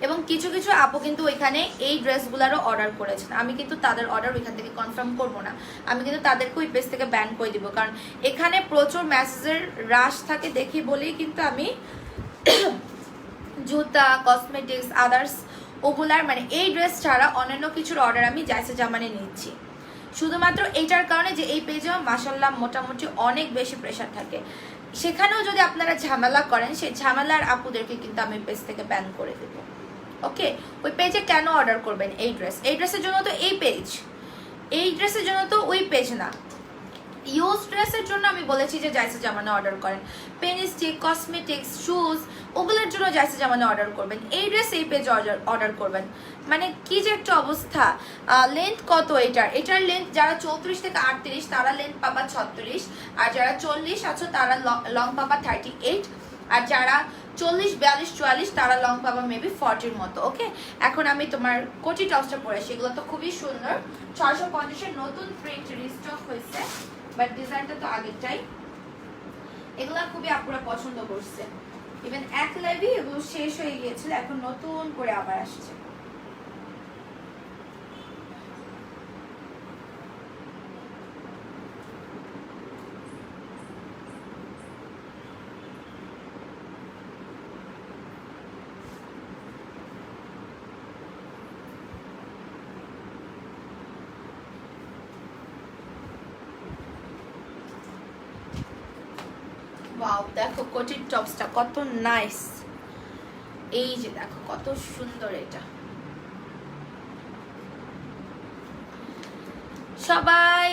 এবং কিছু কিছু আপু কিন্তু ওইখানে এই ড্রেসগুলোরও অর্ডার করেছেন। আমি কিন্তু তাদের অর্ডার ওইখান থেকে কনফার্ম করব না, আমি কিন্তু তাদেরকে ওই পেজ থেকে ব্যান করে দিব, কারণ এখানে প্রচুর মেসেজের রাশ থাকে দেখি বলেই কিন্তু আমি জুতা, কসমেটিক্স, আদার্স ওগুলার মানে এই ড্রেস ছাড়া অন্যান্য কিছুর অর্ডার আমি জায়সা জামানে নিচ্ছি, শুধুমাত্র এইটার কারণে যে এই পেজেও মাশাল্লাহ মোটামুটি অনেক বেশি প্রেশার থাকে। সেখানেও যদি আপনারা ঝামেলা করেন, সেই ঝামেলার আপুদেরকে কিন্তু আমি পেজ থেকে ব্যান করে দেবো। ওকে, ওই পেজে কেন অর্ডার করবেন এই ড্রেস? এই ড্রেসের জন্য তো এই পেজ, এই ড্রেসের জন্য তো ওই পেজ না। ইউজ ড্রেসের জন্য আমি বলেছি যে জায়সা জামানে অর্ডার করেন, পেনিস্টিক, কসমেটিক্স, শুজ ওগুলোর জন্য জায়সা জামানে অর্ডার করবেন। এই ড্রেস এই পেজে অর্ডার করবেন, মানে কি যে একটা অবস্থা। লেন্থ কত এটার? এটার লেন্থ যারা 34 থেকে 38 তারা লেন্থ পাবা 36, আর যারা 40 আছো তারা লং পাবা 38, আর যারা 40, 42, 44 তারা লং পাবা মেবি 40-র মতো। ওকে, এখন আমি তোমার কোটি টপসটা পরে, সেগুলো তো খুবই সুন্দর। 650-এর নতুন প্রিন্ট রিস্টক হয়েছে, বাট ডিজাইনটা তো আগেরটাই। এগুলা খুবই আপুরা পছন্দ করছে, ইভেন এক লাইভে এগুলো শেষ হয়ে গিয়েছিল, এখন নতুন করে আবার আসছে। ওয়াও, দেখো কোটির টপসটা কত নাইস। এই যে দেখো কত সুন্দর এটা। সবাই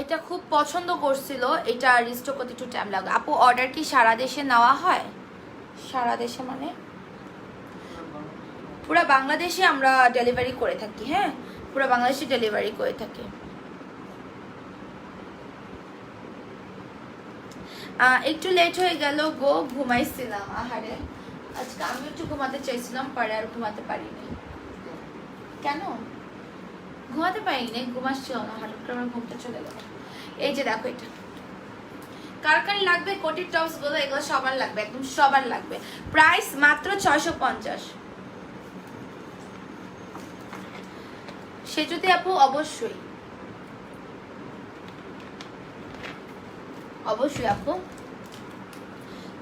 এটা খুব পছন্দ করছিল, এটা রিস্টক করতে একটু টাইম লাগবে। আপু অর্ডার কি সারা দেশে নেওয়া হয়? সারা দেশে মানে পুরো বাংলাদেশে আমরা ডেলিভারি করে থাকি। হ্যাঁ, পুরো বাংলাদেশে ডেলিভারি করে থাকি। একটু লেট হয়ে গেল গো, ঘুমাইছিলাম। আহারে, আজকে আমি একটু ঘুমাতে চাইছিলাম, পরে আর ঘুমাতে পারিনি। কেন ঘুমাতে পারিনি? ঘুমাচ্ছিল না, হঠাৎ করে আমার ঘুমটা চলে গেল। এই যে দেখো, এটা কার কার লাগবে কোটির টপস গুলো? এগুলো সবার লাগবে, একদম সবার লাগবে। প্রাইস মাত্র 650। সে যদি আপু অবশ্যই অবশ্যই আপু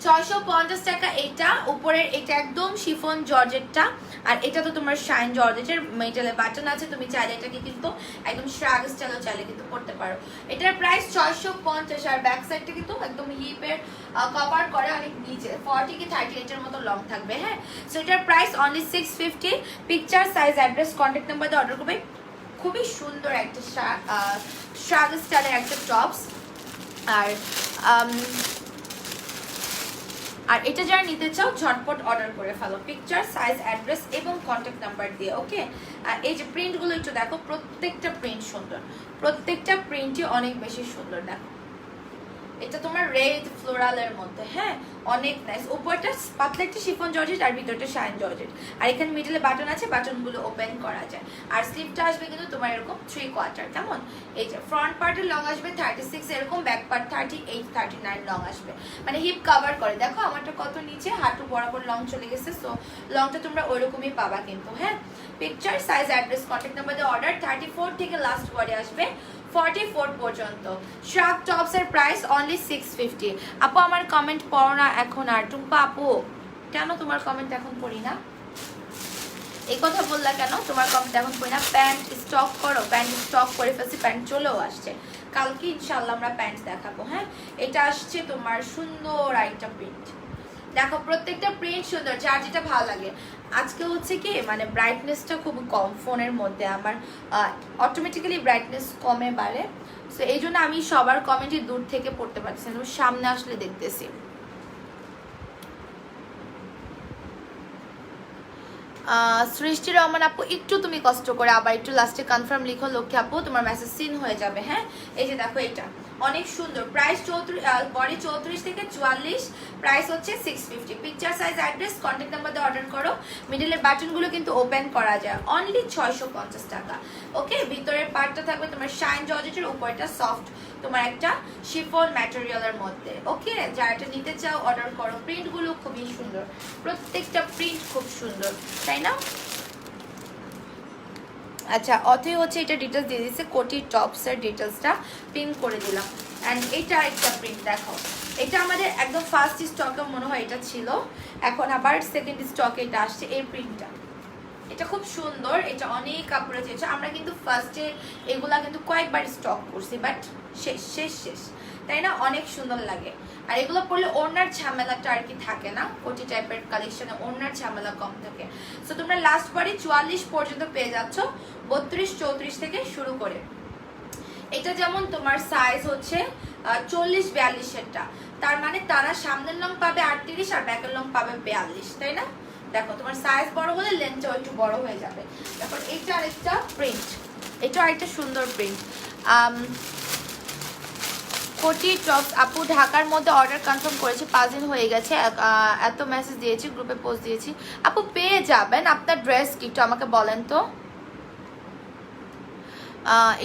650 টাকা। এটা উপরের এটা একদম শিফন জর্জেটটা, আর এটা তো তোমার শাইন জর্জেটের মেটালে বাটন আছে, তুমি চাইলে এটাকে কিন্তু একদম শ্রাগ স্টাইলও চাইলে কিন্তু পড়তে পারো। এটার প্রাইস 650, আর ব্যাক সাইডটা কিন্তু একদম হিপের কভার করে অনেক নিচে, 40 কি 38 এর মতো লং থাকবে। হ্যাঁ, সো এটার price only 650। Picture, size, address, contact number দিয়ে অর্ডার করবে। খুবই সুন্দর একটা শ্রাগ স্টাইলের একটা টপস। আর এটা যারা নিতে চাও ঝটপট অর্ডার করে ফেলো, পিকচার, সাইজ, অ্যাড্রেস এবং কন্ট্যাক্ট নাম্বার দিয়ে। ওকে, আর এই যে প্রিন্টগুলো একটু দেখো, প্রত্যেকটা প্রিন্ট সুন্দর, প্রত্যেকটা প্রিন্টই অনেক বেশি সুন্দর। দেখো এটা তোমার রেড ফ্লোরালের মধ্যে, হ্যাঁ অনেক নাইস। উপরটা পাতলা একটা শিফন জর্জেট, আর ভিতরটা শাইন জর্জেট, আর এখানে মিডলে বাটন আছে, বাটনগুলো ওপেন করা যায়। আর স্লিপটা আসবে কিন্তু তোমার এরকম 3/4, কেমন? এই যে ফ্রন্ট পার্টের লং আসবে 36 এরকম, ব্যাক পার্ট 38, 39 লং আসবে, মানে হিপ কভার করে। দেখো আমারটা কত নিচে, হাঁটু বরাবর লং চলে গেছে, সো লংটা তোমরা ওইরকমই পাবা কিন্তু। হ্যাঁ, picture, size, address, contact number দিয়ে অর্ডার। 34 থেকে লাস্ট বডি আসবে 44 পর্যন্ত। শ্রাগ টপসের প্রাইস অনলি 650। আপু আমার কমেন্ট পড়ো না এখন আর। টুম্পা আপু, কেন তোমার কমেন্ট এখন পড়ি না? এই কথা বললা কেন? তোমার কমেন্ট এখন পড়ি না। প্যান্ট স্টক করো, প্যান্ট স্টক করে ফেলছি, প্যান্ট চলেও আসছে। কালকে ইনশাল্লাহ আমরা প্যান্ট দেখাবো। হ্যাঁ, এটা আসছে তোমার সুন্দর একটা প্রিন্ট, দেখো প্রত্যেকটা প্রিন্ট সুন্দর, যার যেটা ভালো লাগে। আজকে হচ্ছে কি মানে ব্রাইটনেসটা খুব কম ফোনের মধ্যে, আমার অটোমেটিক্যালি ব্রাইটনেস কমে বাড়ে। সো এই জন্য আমি সবার কমেন্টই দূর থেকে পড়তে পারছি না, সামনে আসলে দেখতেছি। সৃষ্টি রহমান আপু, একটু তুমি কষ্ট করে আবার একটু লাস্টে কনফার্ম লিখো লক্ষ্মী আপু, তোমার মেসেজ সিন হয়ে যাবে। হ্যাঁ, এই যে দেখো এটা অনেক সুন্দর, প্রাইস 34, বডি 34 থেকে 44, প্রাইস হচ্ছে 650। Picture size address contact number দিয়ে অর্ডার করো। মিডলের বাটনগুলো কিন্তু ওপেন করা যায়, অনলি 650 টাকা। ওকে, ভিতরের পার্টটা থাকবে তোমার শাইন জর্জেটের, উপরটা সফট তোমার একটা শিফন ম্যাটেরিয়ালের মধ্যে। ওকে, যারা এটা নিতে চাও অর্ডার করো। প্রিন্টগুলো খুবই সুন্দর, প্রত্যেকটা প্রিন্ট খুব সুন্দর, তাই না? আচ্ছা, অথই হচ্ছে এটা ডিটেলস দিয়ে দিচ্ছে, কোটি টপসের ডিটেলসটা পিন করে দিলাম। অ্যান্ড এটা একটা প্রিন্ট দেখো, এটা আমাদের একদম ফার্স্ট স্টকে মনে হয় এটা ছিল, এখন আবার সেকেন্ড স্টকে এটা আসছে। এই প্রিন্টটা এটা খুব সুন্দর, এটা অনেক কাপড়ে চেয়েছে। আমরা কিন্তু ফার্স্টে এগুলা কিন্তু কয়েকবার স্টক করছি, বাট শেষ শেষ শেষ, তাই না? অনেক সুন্দর লাগে। আর এগুলো পরলে ওড়নার ঝামেলাটা আর কি থাকে না, কোটি টাইপের কালেকশনে ওড়নার ঝামেলা কম থাকে। সো তোমরা লাস্ট বারে 44 পর্যন্ত পেয়ে যাচ্ছ, 32 34 থেকে শুরু করে। এটা যেমন তোমার সাইজ হচ্ছে 40 42-এরটা, তার মানে তারা সামনের লং পাবে 38 আর ব্যাকের লং পাবে 42, তাই না? দেখো তোমার সাইজ বড় হলে লেন্থটাও একটু বড় হয়ে যাবে। তারপর এটা আরেকটা প্রিন্ট, এটা আরেকটা সুন্দর প্রিন্ট। কোটি টপস আপু ঢাকার মধ্যে অর্ডার কনফার্ম করেছি, 5 দিন হয়ে গেছে, এত মেসেজ দিয়েছি, গ্রুপে পোস্ট দিয়েছি। আপু পেয়ে যাবেন। আপনার ড্রেস কি একটু আমাকে বলেন তো,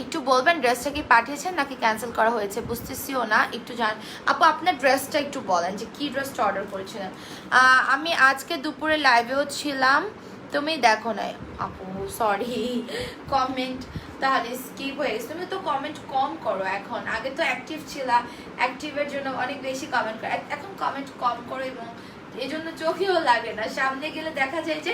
একটু বলবেন ড্রেসটা কি পাঠিয়েছেন নাকি ক্যান্সেল করা হয়েছে, বুঝতেছিও না, একটু জান। আপু আপনার ড্রেসটা একটু বলেন যে কি ড্রেসটা অর্ডার করেছিলেন। আমি আজকে দুপুরে লাইভেও ছিলাম, তুমি দেখো নাই আপু, সরি কমেন্ট তাহলে স্কিপ হয়ে গেছে। তুমি তো কমেন্ট কম করো এখন, আগে তো অ্যাক্টিভ ছিলা, অ্যাক্টিভের জন্য অনেক বেশি কমেন্ট করো, এখন কমেন্ট কম করো এবং এই জন্য চোখেও লাগে না, সামনে গেলে দেখা যায় যে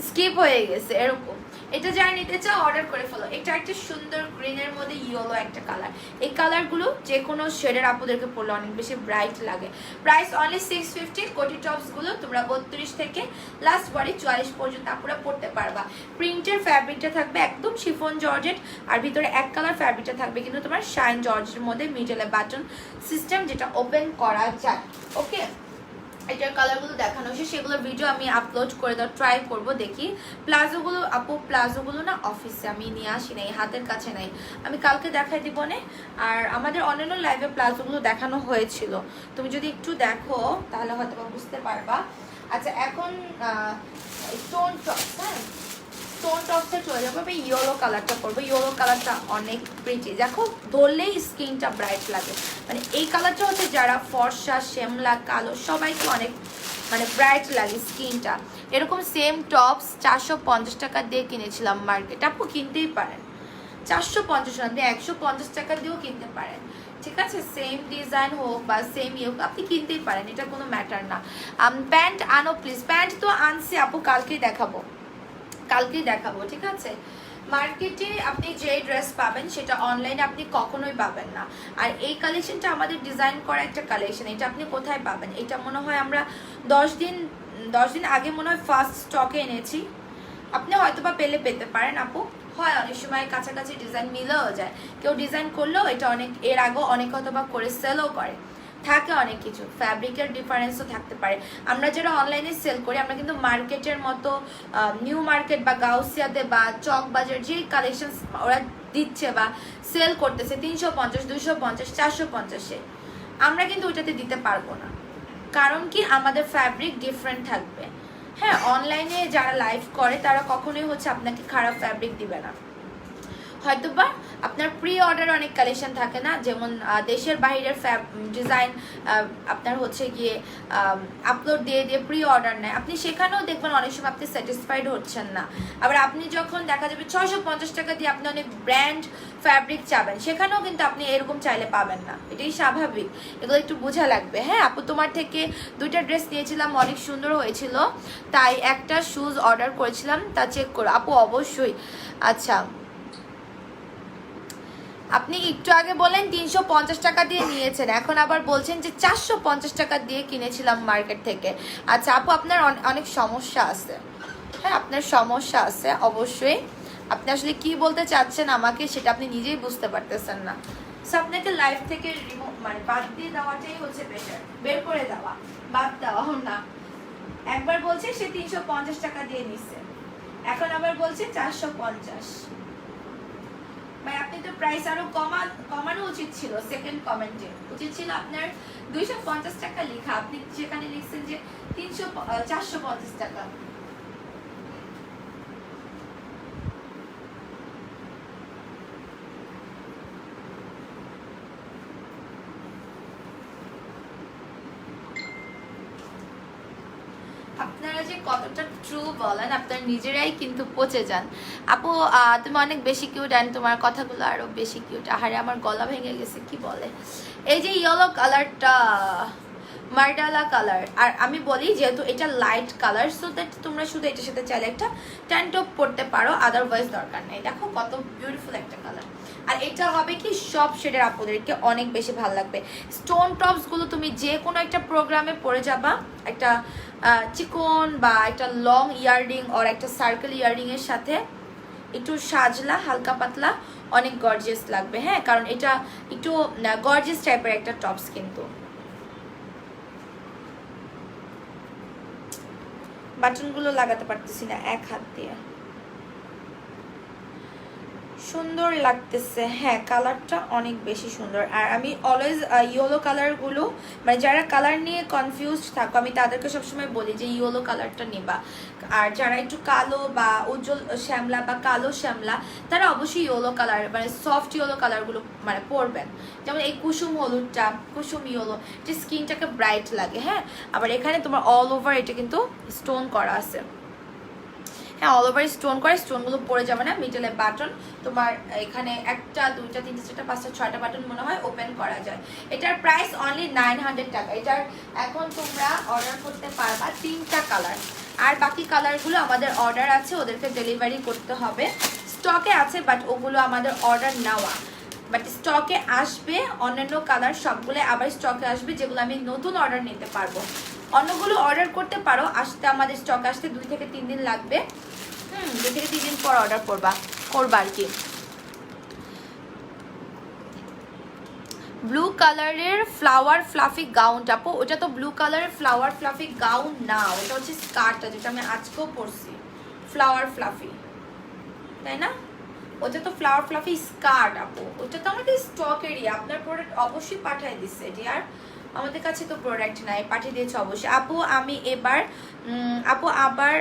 স্কিপ হয়ে গেছে এরকম। এটা যারা নিতে চাও অর্ডার করে ফেলো। এটা একটা সুন্দর গ্রিনের মধ্যে ইয়েলো একটা কালার, এই কালারগুলো যে কোনো শেডের আপুদেরকে পরলে অনেক বেশি ব্রাইট লাগে। Price only 650। কোটি টপসগুলো তোমরা 32 থেকে লাস্ট বডি 44 পর্যন্ত আপুরা পরতে পারবা। প্রিন্টের ফ্যাব্রিকটা থাকবে একদম শিফন জর্জেট, আর ভিতরে এক কালার ফ্যাব্রিকটা থাকবে কিন্তু তোমার শাইন জর্জেটের মধ্যে, মিডলে বাটন সিস্টেম যেটা ওপেন করা যায়। ওকে, এটার কালারগুলো দেখানো হয়েছে, সেগুলোর ভিডিও আমি আপলোড করে দেওয়ার ট্রাই করবো, দেখি। প্লাজোগুলো আপু, প্লাজোগুলো না অফিসে আমি নিয়ে আসি নাই, হাতের কাছে নাই, আমি কালকে দেখাই দিব না। আর আমাদের অন্যান্য লাইভে প্লাজোগুলো দেখানো হয়েছিল, তুমি যদি একটু দেখো তাহলে হয়তো বুঝতে পারবা। আচ্ছা, এখন স্টোন টপস, হ্যাঁ স্টোন টপসে চলে যাবো। আমি ইয়েলো কালারটা করবো, ইয়েলো কালারটা অনেক প্রিটি, দেখো ধরলেই স্কিনটা ব্রাইট লাগে। মানে এই কালারটা হচ্ছে যারা ফর্সা, শ্যামলা, কালো সবাইকে অনেক মানে ব্রাইট লাগে স্কিনটা। এরকম সেম টপস 450 টাকা দিয়ে কিনেছিলাম মার্কেট, আপু কিনতেই পারেন। 450 না, আপনি 150 টাকা দিয়েও কিনতে পারেন, ঠিক আছে? সেম ডিজাইন হোক বা সেম ইয়ে হোক আপনি কিনতেই পারেন, এটা কোনো ম্যাটার না। প্যান্ট আনো প্লিজ। প্যান্ট তো আনছি আপু, কালকেই দেখাবো, কালকেই দেখাবো, ঠিক আছে? মার্কেটে আপনি যে ড্রেস পাবেন সেটা অনলাইনে আপনি কখনোই পাবেন না। আর এই কালেকশনটা আমাদের ডিজাইন করা একটা কালেকশন, এটা আপনি কোথায় পাবেন? এটা মনে হয় আমরা 10 দিন আগে মনে হয় ফার্স্ট স্টকে এনেছি, আপনি হয়তো বা পেতে পারেন আপু। হয় অনেক সময় কাছাকাছি ডিজাইন মিলেও যায়, কেউ ডিজাইন করলেও এটা অনেক এর আগেও অনেক হয়তো বা করে সেলও করে, থাকে অনেক কিছু, ফ্যাব্রিকের ডিফারেন্সও থাকতে পারে। আমরা যারা অনলাইনে সেল করি আমরা কিন্তু মার্কেটের মতো নিউ মার্কেট বা গাউসিয়াতে বা চক বাজার যে কালেকশন ওরা দিচ্ছে বা সেল করতেছে 350 250 450-এ, আমরা কিন্তু ওইটাতে দিতে পারবো না, কারণ কি আমাদের ফ্যাব্রিক ডিফারেন্ট থাকবে। হ্যাঁ, অনলাইনে যারা লাইভ করে তারা কখনোই হচ্ছে আপনাকে খারাপ ফ্যাব্রিক দিবে না। হয়তোবা আপনার প্রি অর্ডার অনেক কালেকশন থাকে না, যেমন দেশের বাইরের ডিজাইন আপনার হচ্ছে গিয়ে আপলোড দিয়ে প্রি অর্ডার নেয়, আপনি সেখানেও দেখবেন অনেক সময় আপনি স্যাটিসফাইড হচ্ছেন না। আবার আপনি যখন দেখা যাবে 650 টাকা দিয়ে আপনি অনেক ব্র্যান্ড ফ্যাব্রিক চাবেন, সেখানেও কিন্তু আপনি এরকম চাইলে পাবেন না, এটাই স্বাভাবিক, এগুলো একটু বোঝা লাগবে। হ্যাঁ আপু, তোমার থেকে 2টা ড্রেস নিয়েছিলাম, অনেক সুন্দর হয়েছিল, তাই একটা শুজ অর্ডার করেছিলাম, তা চেক করো আপু অবশ্যই। আচ্ছা, আপনি একটু আগে বলেন 350 টাকা দিয়ে নিয়েছেন, এখন আবার বলছেন যে 450 টাকা দিয়ে কিনেছিলাম মার্কেট থেকে। আচ্ছা আপু, আপনার অনেক সমস্যা আছে। হ্যাঁ, আপনার সমস্যা আছে অবশ্যই। আপনি আসলে কি বলতে চাচ্ছেন আমাকে সেটা আপনি নিজেই বুঝতে পারতেছেন না। সো আপনাকে লাইফ থেকে মানে বাদ দিয়ে দেওয়াটাই হচ্ছে বেটার, বের করে দেওয়া, বাদ দেওয়াও না। একবার বলছে সে 350 টাকা দিয়ে নিচ্ছে, এখন আবার বলছে 450। ভাই আপনি তো প্রাইস আরো কমানো উচিত ছিল। সেকেন্ড কমেন্টে উচিত ছিল আপনার 250 টাকা লেখা, আপনি সেখানে লিখছেন যে 450 টাকা। আপনারা যে কতটা ট্রু বলেন আপনার নিজেরাই কিন্তু পচে যান। আপু তুমি অনেক বেশি কিউট, অ্যান্ড তোমার কথাগুলো আরো বেশি কিউট। আহারে আমার গলা ভেঙে গেছে, কি বলে। এই যে ইয়েলো কালারটা মার্ডালা কালার, আর আমি বলি যেহেতু এটা লাইট কালার, সো দ্যাট তোমরা শুধু এটার সাথে চাইলে একটা ট্যান টপ পরতে পারো, আদারওয়াইজ দরকার নেই। দেখো কত বিউটিফুল একটা কালার। আর এটা হবে কি সব শেডের আপুদেরকে অনেক বেশি ভালো লাগবে। স্টোন টপসগুলো তুমি যে কোনো একটা প্রোগ্রামে পরে যাবা, একটা চিকন বা একটা লং ইয়াররিং আর একটা সার্কেল ইয়াররিং এর সাথে একটু সাজলা হালকা পাতলা, অনেক গর্জিয়াস লাগবে। হ্যাঁ, কারণ এটা একটু গর্জিয়াস টাইপের একটা টপস, কিন্তু বাটনগুলো লাগাতে পারতেছি না এক হাত দিয়ে। সুন্দর লাগতেছে, হ্যাঁ কালারটা অনেক বেশি সুন্দর। আর আমি অলওয়েজ ইয়েলো কালারগুলো, মানে যারা কালার নিয়ে কনফিউজড থাকো আমি তাদেরকে সবসময় বলি যে ইয়েলো কালারটা নেবা। আর যারা একটু কালো বা উজ্জ্বল শ্যামলা বা কালো শ্যামলা, তারা অবশ্যই ইয়েলো কালার, মানে সফট ইয়েলো কালারগুলো মানে পরবেন। যেমন এই কুসুম হলুদটা, কুসুম ইয়েলো, যে স্কিনটাকে ব্রাইট লাগে। হ্যাঁ, আবার এখানে তোমার অল ওভার এটা কিন্তু স্টোন করা আছে। হ্যাঁ, অল ওভার স্টোন করে, স্টোনগুলো পড়ে যাবে না। মিডলে বাটন তোমার এখানে 1টা 2টা 3টা 4টা 5টা 6টা বাটন মনে হয় ওপেন করা যায়। এটার প্রাইস অনলি 900 টাকা। এটার এখন তোমরা অর্ডার করতে পারবা 3টা কালার, আর বাকি কালারগুলো আমাদের অর্ডার আছে, ওদেরকে ডেলিভারি করতে হবে। স্টকে আছে বাট ওগুলো আমাদের অর্ডার নেওয়া, বাট স্টকে আসবে। অন্যান্য কালার সবগুলো আবার স্টকে আসবে, যেগুলো আমি নতুন অর্ডার নিতে পারবো। অন্যগুলো অর্ডার করতে পারো, আসতে আমাদের স্টক আসতে 2 থেকে 3 দিন লাগবে। 2 থেকে 3 দিন পর অর্ডার করবা আর কি। ব্লু কালারের ফ্লাওয়ার ফ্লাফি গাউনটা, আপু ওটা তো ব্লু কালারের ফ্লাওয়ার ফ্লাফি গাউন না, ওটা হচ্ছে স্কার্টটা, যেটা আমি আজকেও পরছি। ফ্লাওয়ার ফ্লাফি, তাই না? ওটা তো ফ্লাওয়ার ফ্লাফি স্কার্ট আপু, ওটা তো আমাদের স্টকেরই। আপনার প্রোডাক্ট অবশ্যই পাঠিয়ে দিচ্ছে ডিয়ার, আমাদের কাছে তো প্রোডাক্ট নাই, পাঠিয়ে দিয়েছে অবশ্যই। আপু আমি এবার আপু আবার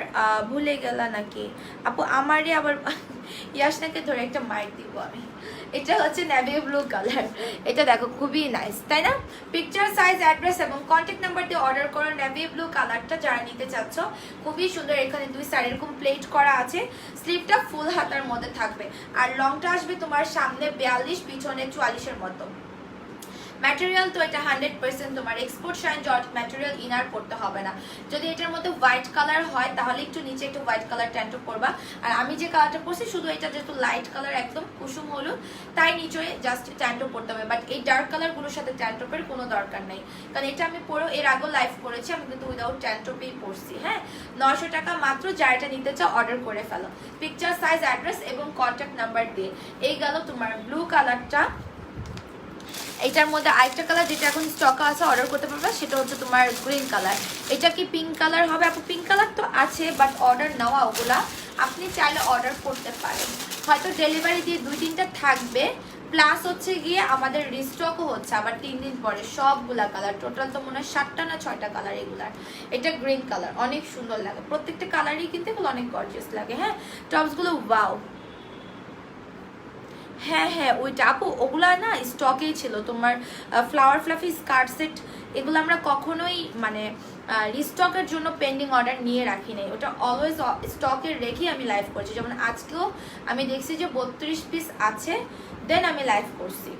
ভুলে গেলা নাকি? আপু আমারই আবার ইয়াসনাকে ধরে একটা মাইর দিব আমি। এটা হচ্ছে নেভি ব্লু কালার, এটা দেখো খুবই নাইস, তাই না? পিকচার, সাইজ, অ্যাড্রেস এবং কন্ট্যাক্ট নাম্বার দিয়ে অর্ডার করো নেভি ব্লু কালারটা যারা নিতে চাচ্ছ। খুবই সুন্দর, এখানে 2 সাইড এরকম প্লেট করা আছে, স্লিভটা ফুল হাতার মধ্যে থাকবে, আর লংটা আসবে তোমার সামনে 42 পিছনে 44-এর মতো। ম্যাটেরিয়াল তো এটা 100% তোমার export shine George material, inner পড়তে হবে না। যদি এটার মধ্যে হোয়াইট কালার হয় তাহলে একটু নিচে একটু হোয়াইট কালার ট্যান্টো করবা। আর আমি যে কালারটা পরছি শুধু এটা যেহেতু লাইট কালার একদম কুসুম হলুদ, তাই নিচে জাস্ট ট্যান্টো করতে হবে। বাট এই ডার্ক কালারগুলোর সাথে ট্যান্টোপের কোনো দরকার নেই, কারণ এটা আমি পরেও এর আগেও লাইভ করেছি, আমি কিন্তু উইদাউট ট্যান্টোপেই পরছি। হ্যাঁ, 900 টাকা মাত্র। যা এটা নিতে চাও অর্ডার করে ফেলো, পিকচার, সাইজ, অ্যাড্রেস এবং কন্ট্যাক্ট নাম্বার দিয়ে। এই গেল তোমার ব্লু কালারটা। এটার মধ্যে আরেকটা কালার যেটা এখন স্টক আছে অর্ডার করতে পারবে, সেটা হচ্ছে তোমার গ্রিন কালার। এটা কি পিঙ্ক কালার হবে আপু? পিঙ্ক কালার তো আছে বাট অর্ডার নেওয়া, ওগুলা আপনি চাইলে অর্ডার করতে পারেন। হয়তো ডেলিভারি দিয়ে 2-3টা থাকবে, প্লাস হচ্ছে গিয়ে আমাদের রিস্টকও হচ্ছে আবার 3 দিন পরে সবগুলা কালার। টোটাল তো মনে হয় 7টা না 6টা কালার এগুলার। এটা গ্রিন কালার, অনেক সুন্দর লাগে, প্রত্যেকটা কালারই কিন্তু এগুলো অনেক গর্জিয়াস লাগে। হ্যাঁ, টপসগুলো ওয়াও। হ্যাঁ হ্যাঁ, ওইটা আপু ওগুলা না স্টকেই ছিল তোমার ফ্লাওয়ার ফ্লাফি স্কার্ট সেট। এগুলো আমরা কখনোই মানে রিস্টকের জন্য পেন্ডিং অর্ডার নিয়ে রাখি নাই, ওটা অলওয়েজ স্টকে রেখে আমি লাইভ করছি। যেমন আজকেও আমি দেখছি যে 32 পিস আছে, দেন আমি লাইভ করছি।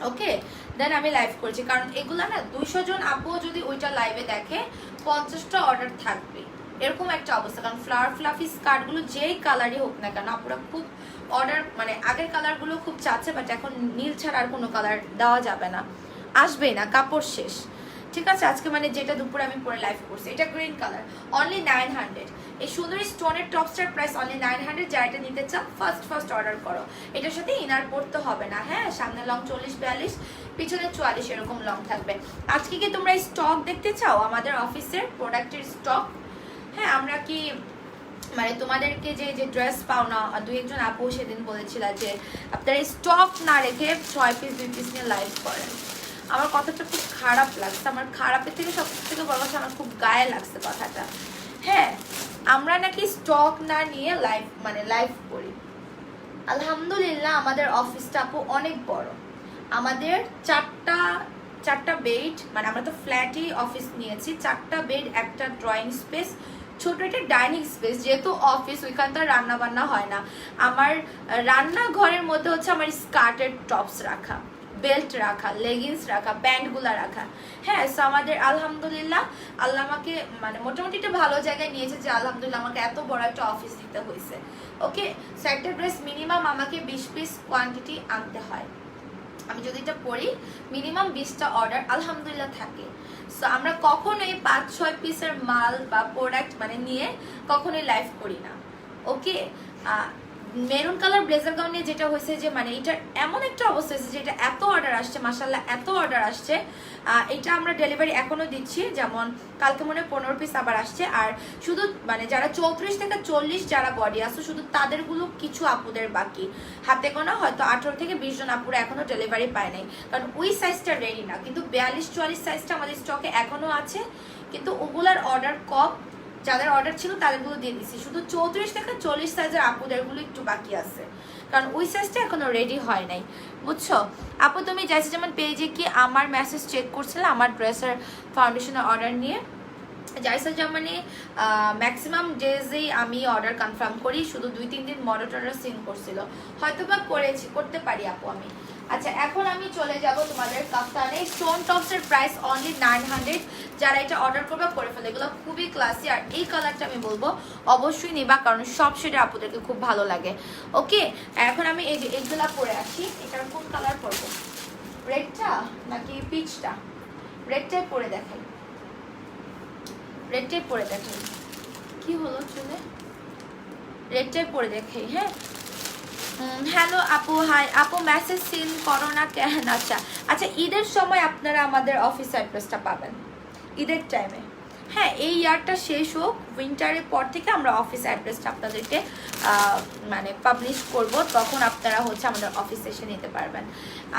ওকে, দেন আমি লাইভ করছি, কারণ এগুলো না 200 জন আপু যদি ওইটা লাইভে দেখে 50টা অর্ডার থাকবে, এরকম একটা অবস্থা। কারণ ফ্লাওয়ার ফ্লাফি স্কার্টগুলো যেই কালারই হোক না কেন আপুরা খুব অর্ডার, মানে আগের কালারগুলো খুব চাচ্ছে, বাট এখন নীল ছাড়া আর কোনো কালার দেওয়া যাবে না, আসবেই না, কাপড় শেষ। ঠিক আছে, আজকে মানে যেটা দুপুরে আমি পরে লাইভ করছি, এটা গ্রিন কালার, অনলি 900। এই সুন্দর স্টোনের টপসটার প্রাইস অনলি 900। যারা এটা নিতে চাও ফার্স্ট অর্ডার করো। এটার সাথে ইনার পড়তে হবে না, হ্যাঁ। সামনে লং 40-42, পিছনে 44 এরকম লং থাকবে। আজকে কি তোমরা স্টক দেখতে চাও আমাদের অফিসের প্রোডাক্টের স্টক? হ্যাঁ, আমরা কি মানে তোমাদেরকে যে ড্রেস পাও না, 2-1 আপু সেদিন বলেছিল যে আপনারা স্টক না রেখে 6 পিস 2 পিস নিয়ে লাইভ করেন। আমার কথাটা খুব খারাপ লাগছে, আমার খারাপের থেকে সব থেকে বড় কথা আমার খুব গায়ে লাগছে কথাটা। হ্যাঁ, আমরা নাকি স্টক না নিয়ে লাইভ করি। আলহামদুলিল্লাহ আমাদের অফিসটা আপু অনেক বড়। আমাদের চারটা বেড, মানে আমরা তো ফ্ল্যাটই অফিস নিয়েছি, 4টা বেড, একটা ড্রয়িং স্পেস, ছোট একটা ডাইনিং স্পেস। যেহেতু অফিস, ওইখান তো রান্না বান্না হয় না। আমার রান্নাঘরের মধ্যে হচ্ছে আমার স্কার্টের টপস রাখা, বেল্ট রাখা, লেগিংস রাখা, প্যান্টগুলা রাখা। হ্যাঁ, সো আমাদের আলহামদুলিল্লাহ আল্লাহ আমাকে মানে মোটামুটি একটা ভালো জায়গায় নিয়েছে, যে আলহামদুলিল্লাহ আমাকে এত বড় একটা অফিস দিতে হয়েছে। ওকে, সো একটা ড্রেস মিনিমাম আমাকে 20 পিস কোয়ান্টিটি আনতে হয়। আমি যদি এটা পড়ি মিনিমাম 20টা অর্ডার আলহামদুলিল্লাহ থাকে। সো আমরা কখনোই 5-6 পিসের মাল বা প্রোডাক্ট মানে নিয়ে কখনোই লাইভ করি না। ওকে, মেরুন কালার ব্লেজার গাউন নিয়ে যেটা হয়েছে যে মানে এটা এমন একটা অবস্থা হয়েছে যে এটা এত অর্ডার আসছে, মাশাআল্লাহ এত অর্ডার আসছে। এটা আমরা ডেলিভারি এখনো দিচ্ছি, যেমন কালকে মনে হয় 15 পিস আবার আসছে। আর শুধু মানে যারা 34 থেকে 40 যারা বডি আছে, শুধু তাদেরগুলো কিছু আপুদের বাকি, হাতে গোনা হয়তো 18 থেকে 20 জন আপুরা এখনো ডেলিভারি পায় নাই, কারণ ওই সাইজটা রেডি না। কিন্তু 42-44 সাইজটা আমাদের স্টকে এখনো আছে, কিন্তু ওগুলার অর্ডার কম। যাদের অর্ডার ছিল তাদেরগুলো দিয়ে দিচ্ছি, শুধু 34 থেকে 40 সাইজের আপুদেরগুলো একটু বাকি আছে, কারণ ওই সাইজটা এখনো রেডি হয় নাই, বুঝছো? আপু তুমি যাইছে যেমন পেজে কি আমার মেসেজ চেক করছিলে আমার ড্রেসের ফাউন্ডেশনের অর্ডার নিয়ে? যাইছে যেমন ম্যাক্সিমাম ডেজেই আমি অর্ডার কনফার্ম করি, শুধু 2-3 দিন মডার সিন করছিল, হয়তো বা করতে পারি আপু আমি। আচ্ছা, এখন আমি চলে যাব তোমাদের কাফতানে। স্টোন টপসের প্রাইস অনলি 900। যারা এটা অর্ডার করবে করে ফেলে, এগুলো খুবই ক্লাসি। আর এই কালারটা আমি বলবো অবশ্যই নিবা, কারণ সব শেডের আপুদেরকে খুব ভালো লাগে। ওকে, এখন আমি এইগুলা পরে আসি। এটার কোন কালার পরবো, রেডটা নাকি পিচটা? রেডটাই পরে দেখাই, রেডটাই পরে দেখাই। কি হলো চলে, রেডটাই পরে দেখাই। হ্যাঁ, হ্যালো আপু, হাই আপু, মেসেজ সিন করো না কেন? আচ্ছা, ঈদের সময় আপনারা আমাদের অফিস অ্যাড্রেসটা পাবেন, ঈদের টাইমে। হ্যাঁ, এই ইয়ারটা শেষ হোক, উইন্টারের পর থেকে আমরা অফিস অ্যাড্রেসটা আপনাদেরকে মানে পাবলিশ করব, তখন আপনারা হচ্ছে আমাদের অফিসে এসে নিতে পারবেন।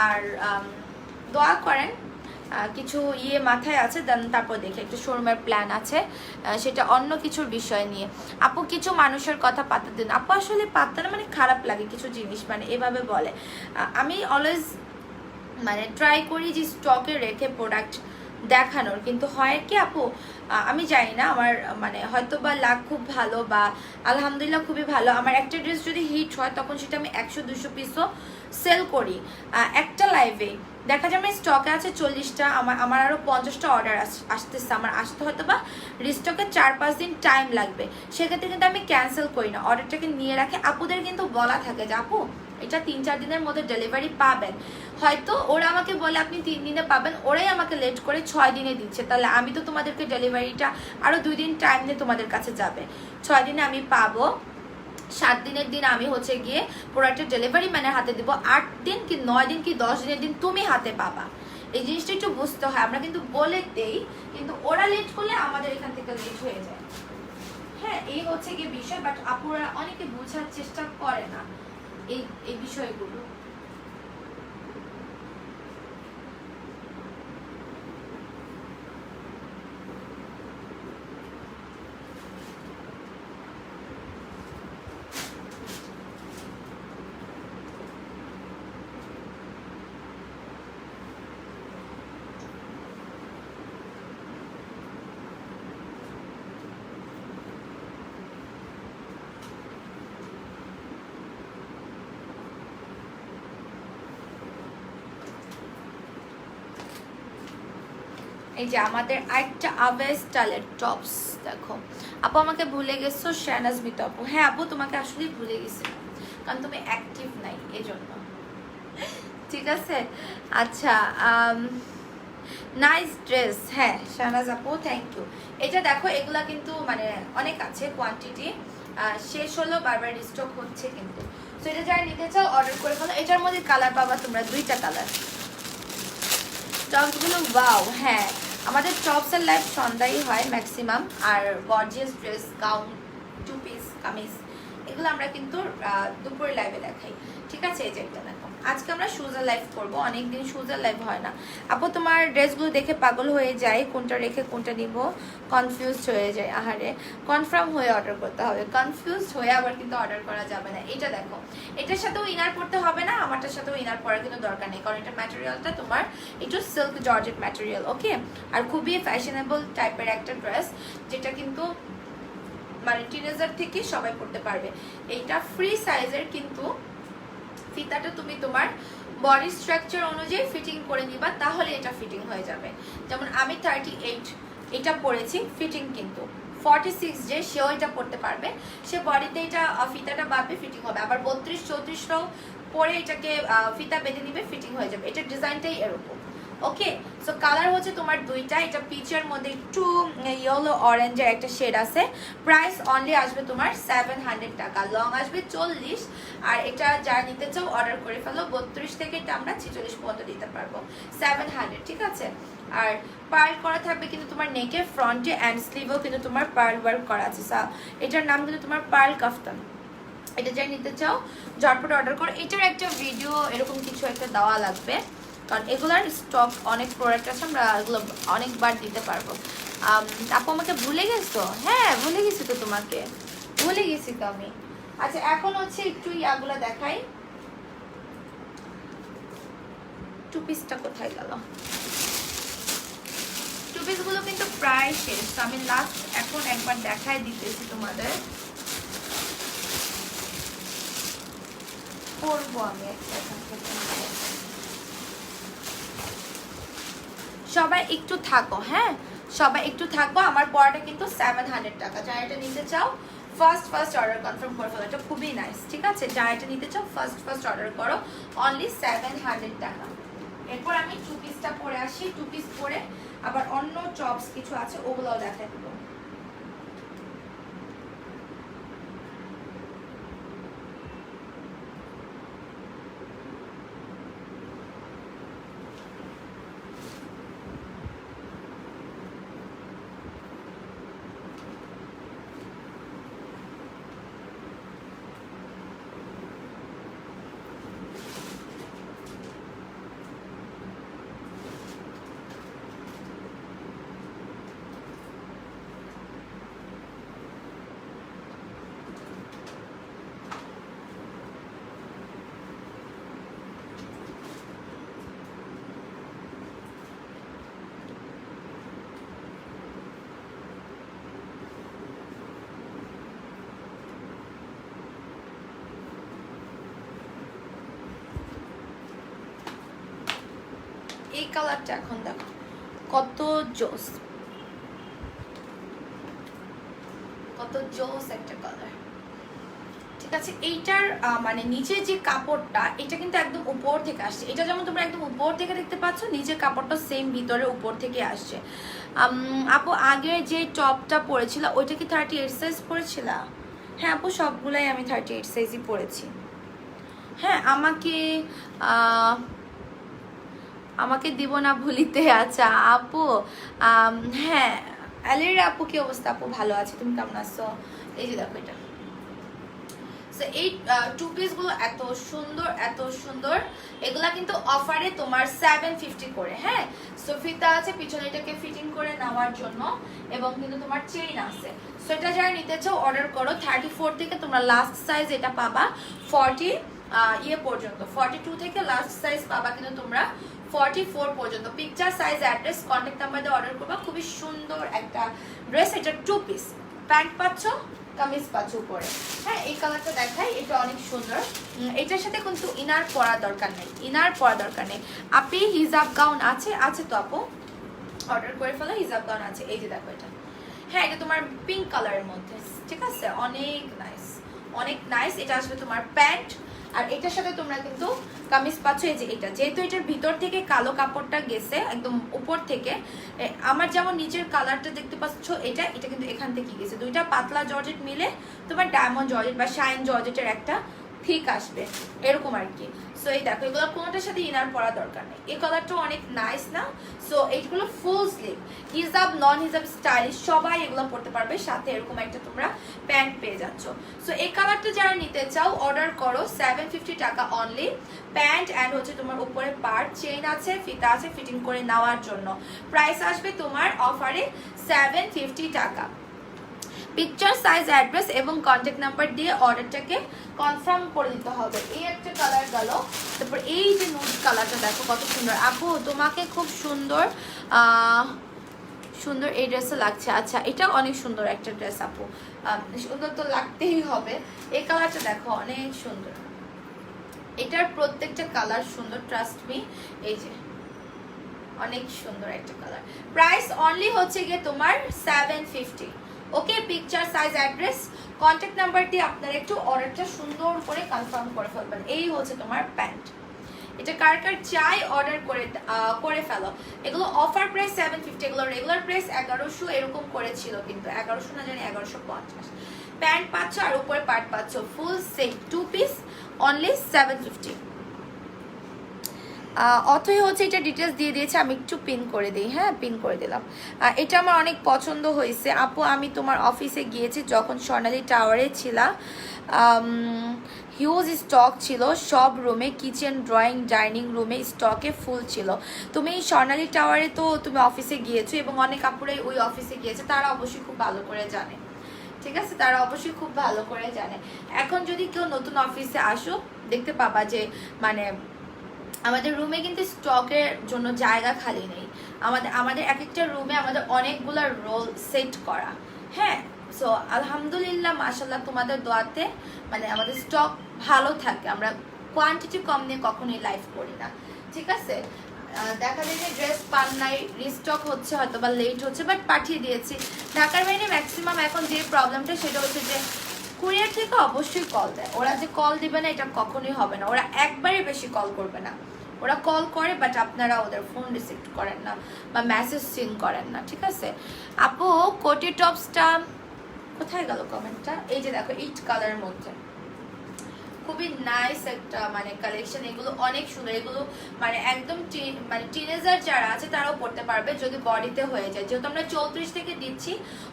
আর দোয়া করেন, কিছু মাথায় আছে, দেন তারপর দেখি একটা শোরুমের প্ল্যান আছে, সেটা অন্য কিছুর বিষয় নিয়ে। আপু কিছু মানুষের কথা পাত্তা দিন। আপু আসলে পাত্তা না, মানে খারাপ লাগে কিছু জিনিস মানে এভাবে বলে। আমি অলওয়েজ মানে ট্রাই করি যে স্টকে রেখে প্রোডাক্ট দেখানোর, কিন্তু হয় কি আপু আমি জানি না, আমার মানে হয়তো বা লাক খুব ভালো বা আলহামদুলিল্লাহ খুবই ভালো, আমার একটা ড্রেস যদি হিট হয় তখন সেটা আমি 100-200 পিসও সেল করি একটা লাইভে। দেখা যায় আমার স্টকে আছে 40টা, আমার আরও 50টা অর্ডার আসতেছে, আমার আসতে হয়তো বা রিস্টকে 4-5 দিন টাইম লাগবে, সেক্ষেত্রে কিন্তু আমি ক্যান্সেল করি না, অর্ডারটাকে নিয়ে রাখি। আপুদের কিন্তু বলা থাকে যে আপু এটা 3-4 দিনের মধ্যে ডেলিভারি পাবেন, হয়তো ওরা আমাকে বলে আপনি 3 দিনে পাবেন, ওরাই আমাকে লেট করে 6 দিনে দিচ্ছে, তাহলে আমি তো তোমাদেরকে ডেলিভারিটা আরও 2 দিন টাইম নিয়ে তোমাদের কাছে যাবে, 6 দিনে আমি পাবো। 7 দিনের দিন আমি হচ্ছে গিয়ে প্রোডাক্টের ডেলিভারি ম্যানের হাতে দিব, 8 দিন কি 9 দিন কি 10 দিনের দিন তুমি হাতে পাবা। এই জিনিসটা একটু বুঝতে হয়, আমরা কিন্তু বলে দেই, কিন্তু ওরা লেট করলে আমাদের এখান থেকে লেট হয়ে যায়। হ্যাঁ, এই হচ্ছে গিয়ে বিষয়, বাট আপুরা অনেকে বোঝার চেষ্টা করে না এই বিষয়গুলো। এই যে আমাদের আরেকটা আবে স্টাইলের টপস দেখো। আপু আমাকে ভুলে গেছো শাহনাজ বিত আপু? হ্যাঁ আপু তোমাকে আসলেই ভুলে গেছিলাম, কারণ তুমি অ্যাক্টিভ নাই এজন্য। ঠিক আছে আচ্ছা, নাইস ড্রেস। হ্যাঁ শাহনাজ আপু থ্যাংক ইউ। এটা দেখো এগুলা কিন্তু মানে অনেক আছে কোয়ান্টিটি, শেষ হলো বারবার রিস্টক হচ্ছে কিন্তু। সো এটা যারা নিতে চাও অর্ডার করে ফেলো। এটার মধ্যে কালার পাবা তোমরা, 2টা কালার। টপসগুলো ওয়াও। হ্যাঁ আমাদের টপসের লাইভ সন্ধ্যায় হয় ম্যাক্সিমাম, আর gorgeous dress, gown, 2 piece, kameez এগুলো আমরা কিন্তু দুপুরে লাইভে দেখাই। ঠিক আছে এই যে একটা দেখো, আজকে আমরা শুজের লাইভ করব, অনেকদিন শুজের লাইভ হয় না। আপু তোমার ড্রেসগুলো দেখে পাগল হয়ে যায়, কোনটা রেখে কোনটা নিব কনফিউজড হয়ে যায়। আহারে, কনফার্ম হয়ে অর্ডার করতে হবে, কনফিউজড হয়ে আবার কিন্তু অর্ডার করা যাবে না। এটা দেখো, এটার সাথেও ইনার পড়তে হবে না, আমারটার সাথেও ইনার পরার কিন্তু দরকার নেই, কারণ এটা ম্যাটেরিয়ালটা তোমার একটু সিল্ক জর্জেট ম্যাটেরিয়াল। ওকে, আর খুবই ফ্যাশনেবল টাইপের একটা ড্রেস, যেটা কিন্তু মানে টিনেজার থেকে সবাই পড়তে পারবে। এইটা ফ্রি সাইজের, কিন্তু ফিতাটা তুমি তোমার বডি স্ট্রাকচার অনুযায়ী ফিটিং করে নিবা, তাহলে এটা ফিটিং হয়ে যাবে। যেমন আমি 38 এটা পরেছি, ফিটিং কিন্তু 46 যে সেও এটা পড়তে পারবে, সে বডিতে এটা ফিতাটা বাঁধবে, ফিটিং হবে। আবার 32-34রাও পরে এটাকে ফিতা বেঁধে নিবে, ফিটিং হয়ে যাবে। এটার ডিজাইনটাই এরকম। ওকে, সো কালার হচ্ছে তোমার 2টা। এটা পিচের মধ্যে একটু ইয়েলো অরেঞ্জের একটা শেড আছে। প্রাইস অনলি আসবে তোমার 700 টাকা, লং আসবে 40। আর এটা যারা নিতে চাও অর্ডার করে ফেলো, 32 থেকে এটা আমরা 46 পর্যন্ত দিতে পারবো, 700। ঠিক আছে, আর পার্ল করা থাকবে কিন্তু তোমার নেকে, ফ্রন্টে অ্যান্ড স্লিভেও কিন্তু তোমার পার্ল ওয়ার্ক করা আছে। এটার নাম কিন্তু তোমার পার্ল কাফতান। এটা যারা নিতে চাও ঝটপট অর্ডার করো। এটার একটা ভিডিও এরকম কিছু একটা দেওয়া লাগবে, কারণ এগুলার স্টক অনেক প্রোডাক্ট আছে, আমরা এগুলো অনেকবার দিতে পারবো। আপু আমাকে ভুলে গেছো? হ্যাঁ ভুলে গেছি তো, তোমাকে ভুলে গেছি তো আমি। আচ্ছা এখন হচ্ছে একটু ইয়াগুলো দেখাই। 2 পিসটা কোথায় গেল? 2 পিসগুলো কিন্তু প্রায় শেষ, তো আমি লাস্ট এখন একবার দেখাই দিতেছি তোমাদের। করবো আমি একটা, সবাই একটু থাকো। হ্যাঁ সবাই একটু থাকো, আমার পড়াটা কিন্তু 700 টাকা। যারা এটা নিতে চাও ফার্স্ট অর্ডার কনফার্ম করে ফেলো, এটা খুবই নাইস। ঠিক আছে, যারা এটা নিতে চাও ফার্স্ট অর্ডার করো, অনলি 700 টাকা। এরপর আমি 2 পিসটা পরে আসি, 2 পিস পরে আবার অন্য টপস কিছু আছে ওগুলোও দেখাই দেবো। এই কালারটা এখন দেখো কত জোস, কত জোস একটা কালার। ঠিক আছে, এইটার মানে নিচের যে কাপড়টা এটা কিন্তু একদম উপর থেকে আসছে। এটা যেমন তোমরা একদম উপর থেকে দেখতে পাচ্ছ, নিচের কাপড়টা সেম ভিতরে উপর থেকে আসছে। আপু আগে যে টপটা পরেছিল ওইটা কি 38 সাইজ পরেছিল? হ্যাঁ আপু সবগুলাই আমি 38 সাইজই পরেছি। হ্যাঁ আমাকে দিব না ভুলিতে। আচ্ছা আপু হ্যাঁ অ্যালের আপু কি অবস্থা? আপু ভালো আছে, তুমি কেমন আছো? এই যে দেখো এটা, এই 2 পিসগুলো এত সুন্দর এত সুন্দর। এগুলা কিন্তু অফারে তোমার 750 করে। হ্যাঁ সো ফিতা আছে পিছনে এটাকে ফিটিং করে নেওয়ার জন্য, এবং কিন্তু তোমার চেইন আছে। সো এটা যারা নিতে চাও অর্ডার করো। 34 থেকে তোমরা লাস্ট সাইজ এটা পাবা 40 পর্যন্ত, 42 থেকে লাস্ট সাইজ পাবা কিন্তু তোমরা 44 পর্যন্ত। Picture size address contact number দিয়ে অর্ডার করবা। খুবই সুন্দর একটা ড্রেস। এটা 2 পিস, প্যান্ট পাচ্ছ, কামিজ পাচ্ছ উপরে। হ্যাঁ এই কালারটা দেখাই, এটা অনেক সুন্দর। এটার সাথে কিন্তু ইনার পরা দরকার নেই, ইনার পরা দরকার নেই। আপনি হিজাব গাউন আছে? আছে তো আপু, অর্ডার করে ফেলো। হিজাব গাউন আছে, এই যে দেখো এটা, হ্যাঁ এটা তোমার পিঙ্ক কালারের মধ্যে, ঠিক আছে, অনেক নাইস, অনেক নাইস। এটা আসবে তোমার প্যান্ট, আর এটার সাথে তোমরা কিন্তু কামিজ পাচ্ছ। এই যে এটা, যেহেতু এটার ভিতর থেকে কালো কাপড়টা গেছে একদম উপর থেকে, আমার যেমন নিচের কালারটা দেখতে পাচ্ছ, এটা এটা কিন্তু এখান থেকে গেছে, দুইটা পাতলা জর্জেট মিলে তোমার ডায়মন্ড জর্জেট বা শাইন জর্জেটের একটা ঠিক আসবে এরকম আর কি। সো এই দেখো, এগুলো কোনোটার সাথে ইনার পরা দরকার নেই। এই কালারটাও অনেক নাইস না? সো এইগুলো ফুল স্লিভ, হিজাব নন হিজাব স্টাইলিশ সবাই এগুলো পড়তে পারবে, সাথে এরকম একটা তোমরা প্যান্ট পেয়ে যাচ্ছ। সো এই কালারটা যারা নিতে চাও অর্ডার করো, 750 টাকা অনলি। প্যান্ট অ্যান্ড হচ্ছে তোমার উপরে পার্ট, চেইন আছে, ফিতা আছে ফিটিং করে নেওয়ার জন্য। প্রাইস আসবে তোমার অফারে 750 টাকা। পিকচার, সাইজ, অ্যাড্রেস এবং কন্ট্যাক্ট নাম্বার দিয়ে অর্ডারটাকে কনফার্ম করে দিতে হবে। এই একটা কালার গেল, তারপর এই যে নুড কালারটা দেখো কত সুন্দর। আপু তোমাকে খুব সুন্দর সুন্দর এই ড্রেসে লাগছে। আচ্ছা, এটা অনেক সুন্দর একটা ড্রেস আপু, সুন্দর তো লাগতেই হবে। এই কালারটা দেখো অনেক সুন্দর, এটার প্রত্যেকটা কালার সুন্দর, ট্রাস্ট মি। এই যে অনেক সুন্দর একটা কালার। প্রাইস অনলি হচ্ছে গিয়ে তোমার 750। Okay, picture, size, address, contact number দিয়ে আপনারা একটু অর্ডারটা সুন্দর করে কনফার্ম করে ফেলবেন। এই হচ্ছে তোমার প্যান্ট, এটা কার কার চাই অর্ডার করে ফেলো। এগুলো অফার প্রাইস 750, এগুলো রেগুলার প্রাইস 1100 এরকম করেছিল, কিন্তু 1100 না জানি 1150। প্যান্ট পাচ্ছ আর উপরে পার্ট পাচ্ছ, ফুল সেট 2 পিস অনলি 750। অথই হচ্ছে এটা ডিটেলস দিয়ে দিয়েছে, আমি একটু পিন করে দিই। হ্যাঁ, পিন করে দিলাম। এটা আমার অনেক পছন্দ হয়েছে আপু। আমি তোমার অফিসে গিয়েছি যখন স্বর্ণালী টাওয়ারে ছিলাম, হিউজ স্টক ছিল সব রুমে, কিচেন, ড্রয়িং, ডাইনিং রুমে স্টকে ফুল ছিল। তুমি স্বর্ণালী টাওয়ারে তো তুমি অফিসে গিয়েছো এবং অনেক আপুরাই ওই অফিসে গিয়েছে, তারা অবশ্যই খুব ভালো করে জানে, ঠিক আছে, তারা অবশ্যই খুব ভালো করে জানে। এখন যদি কেউ নতুন অফিসে আসো, দেখতে পাবা যে মানে আমাদের রুমে কিন্তু স্টকের জন্য জায়গা খালি নেই। আমাদের এক একটা রুমে আমাদের অনেকগুলো রোল সেট করা। হ্যাঁ, সো আলহামদুলিল্লাহ মাশাল্লাহ তোমাদের দোয়াতে মানে আমাদের স্টক ভালো থাকে, আমরা কোয়ান্টিটি কম নিয়ে কখনোই লাইভ করি না, ঠিক আছে। দেখা যায় যে ড্রেস পান নাই, রিস্টক হচ্ছে, হয়তো বা লেট হচ্ছে, বাট পাঠিয়ে দিয়েছি। ঢাকার বাইরে ম্যাক্সিমাম এখন যে প্রবলেমটা সেটা হচ্ছে যে কুরিয়ার থেকে অবশ্যই কল দেয়, ওরা যে কল দিবে না এটা কখনোই হবে না, ওরা একবারে বেশি কল করবে না, ওরা কল করে বাট আপনারা ওদের ফোন রিসিভ করেন না বা মেসেজ সিন করেন না, ঠিক আছে। আপু কোটি টপসটা কোথায় গেল কমেন্টটা? এই যে দেখো, ইট কালারের মধ্যে খুবই নাইস একটা মানে কালেকশন, এগুলো অনেক সুন্দর, এগুলো মানে একদম মানে টিনেজার যারা আছে তারাও পড়তে পারবে যদি বডিতে হয়ে যায়, যেহেতু আমরা 34 থেকে দিচ্ছি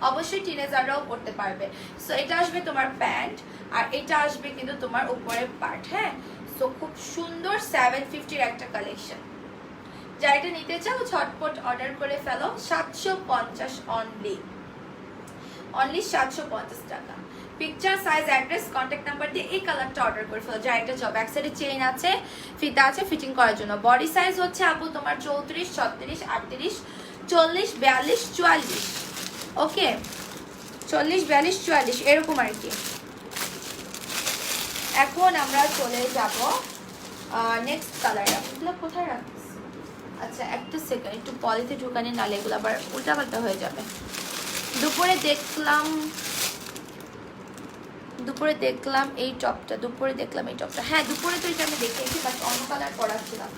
অবশ্যই টিনেজাররাও পড়তে পারবে। সো এটা আসবে তোমার প্যান্ট আর এটা আসবে কিন্তু তোমার উপরের পার্ট। হ্যাঁ, সো খুব সুন্দর 750-র একটা কালেকশন। যারা এটা নিতে চাও ঝটপট অর্ডার করে ফেলো, 750 অনলি 750 টাকা। Picture, size, address, contact number দিয়ে এই কালারটা অর্ডার করে ফেলো। যা এটা জব, এক সাইডে চেইন আছে, ফিতা আছে ফিটিং করার জন্য। বডি সাইজ হচ্ছে আপু তোমার 34, 36, 38, 40, 42, 44। ওকে, 40, 42, 44 এরকম আর কি। এখন আমরা চলে যাব নেক্সট কালার। এগুলো কোথায় রাখছি? আচ্ছা একটা সেকেন্ড, একটু পলিতে ঢুকানি, নালে এগুলো আবার উল্টাপাল্টা হয়ে যাবে। দুপুরে দেখলাম এই টপটা, হ্যাঁ দুপুরে তো এটা আমি দেখেছি, বাট অন্য কালার পরাচ্ছিলাম।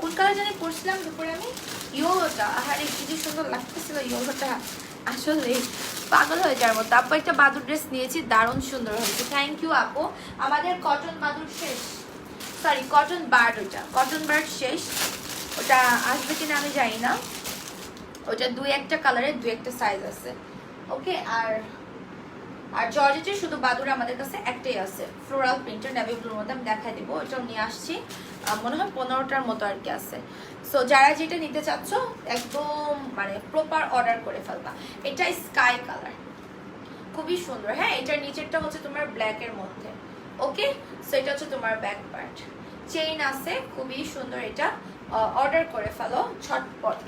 কোন কালার জানি পরছিলাম দুপুরে আমি? ইয়োলোটা। আরে কি যে সুন্দর লাগতেছিল ইয়োলোটা, আসলে পাগল হয়ে যাওয়ার মতো। আপু একটা বাদুর ড্রেস নিয়েছি, দারুণ সুন্দর হয়েছে, থ্যাংক ইউ আপু। আমাদের কটন বাদুর শেষ, সরি কটন বার্ড, ওটা কটন বার্ড শেষ, ওটা আসবে কিনা আমি জানি না। ওটা 2-1টা কালারের 2-1টা সাইজ আছে। ওকে, আর জর্জেটের শুধু বাদুর আমাদের কাছে একটাই আছে, ফ্লোরাল প্রিন্টের নেভি ব্লুর মধ্যে, আমি দেখাই দিব। ওটাও নিয়ে আসছি, মনে হয় 15টার মতো আর কি আছে। সো যারা যেটা নিতে চাচ্ছ একদম মানে প্রপার অর্ডার করে ফেলবা। এটা স্কাই কালার, খুবই সুন্দর। হ্যাঁ, এটার নিচেরটা হচ্ছে তোমার ব্ল্যাকের মধ্যে। ওকে, সো এটা হচ্ছে তোমার ব্যাক পার্ট, চেইন আছে, খুবই সুন্দর। এটা অর্ডার করে ফেলো ঝটপট।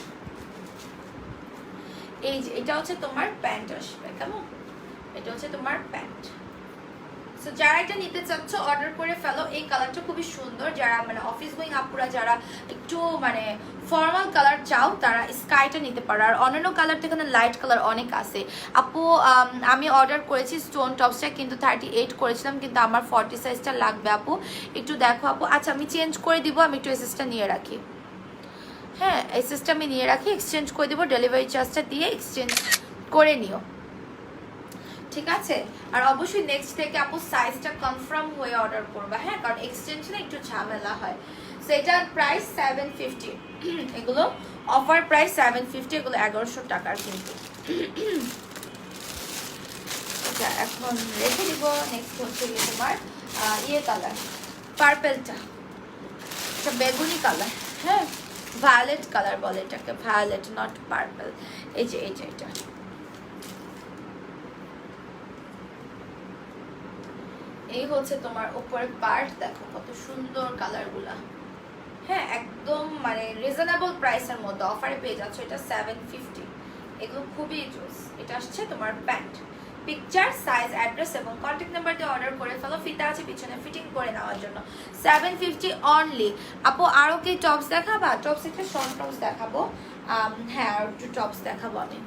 এই যে এটা হচ্ছে তোমার প্যান্ট আসবে, কেমন? এটা হচ্ছে তোমার প্যান্ট। সো যারা এটা নিতে চাচ্ছ অর্ডার করে ফেলো। এই কালারটা খুবই সুন্দর, যারা মানে অফিস গোয়িং আপুরা যারা একটু মানে ফর্মাল কালার চাও তারা স্কাইটা নিতে পারো। আর অন্যান্য কালারটা এখানে লাইট কালার অনেক আছে আপু। আমি অর্ডার করেছি স্টোন টপসটা, কিন্তু 38 করেছিলাম, কিন্তু আমার 40 সাইজটা লাগবে আপু, একটু দেখো আপু। আচ্ছা আমি চেঞ্জ করে দিব, আমি একটু এসএসটা নিয়ে রাখি। হ্যাঁ এসএসটা আমি নিয়ে রাখি, এক্সচেঞ্জ করে দেবো, ডেলিভারি চার্জটা দিয়ে এক্সচেঞ্জ করে নিও, ঠিক আছে? আর অবশ্যই নেক্সট থেকে আপু সাইজটা কনফার্ম হয়ে অর্ডার করবা, হ্যাঁ, কারণ এক্সচেঞ্জ না একটু ঝামেলা হয়। সো এটার প্রাইস 750, এগুলো অফার প্রাইস 750, এগুলো 1100 টাকার কিন্তু। আচ্ছা এখন রেখে দিব। নেক্সট হচ্ছে গিয়ে তোমার ইয়ে কালার, পার্পেলটা, এটা বেগুনি কালার, হ্যাঁ ভায়োলেট কালার বলে এটাকে, ভায়োলেট নট পার্পল। এই যে এটা এই হচ্ছে তোমার উপরের পার্ট, দেখো কত সুন্দর কালারগুলা, হ্যাঁ একদম মানে রিজনেবল প্রাইসের মধ্যে অফারে পেয়ে যাচ্ছ। এটা 750, এগুলো খুবই জোস। এটা আসছে তোমার প্যান্ট, পিকচার, সাইজ, অ্যাড্রেস এবং কন্ট্যাক্ট নাম্বার দিয়ে অর্ডার করে ফেলো। ফিতা আছে পিছনে ফিটিং করে নেওয়ার জন্য। 750 অনলি আপু। আরও কি টপস দেখাবা? টপস একটা শর্ট টপস দেখাবো, হ্যাঁ আর একটু টপস দেখাবো আমি,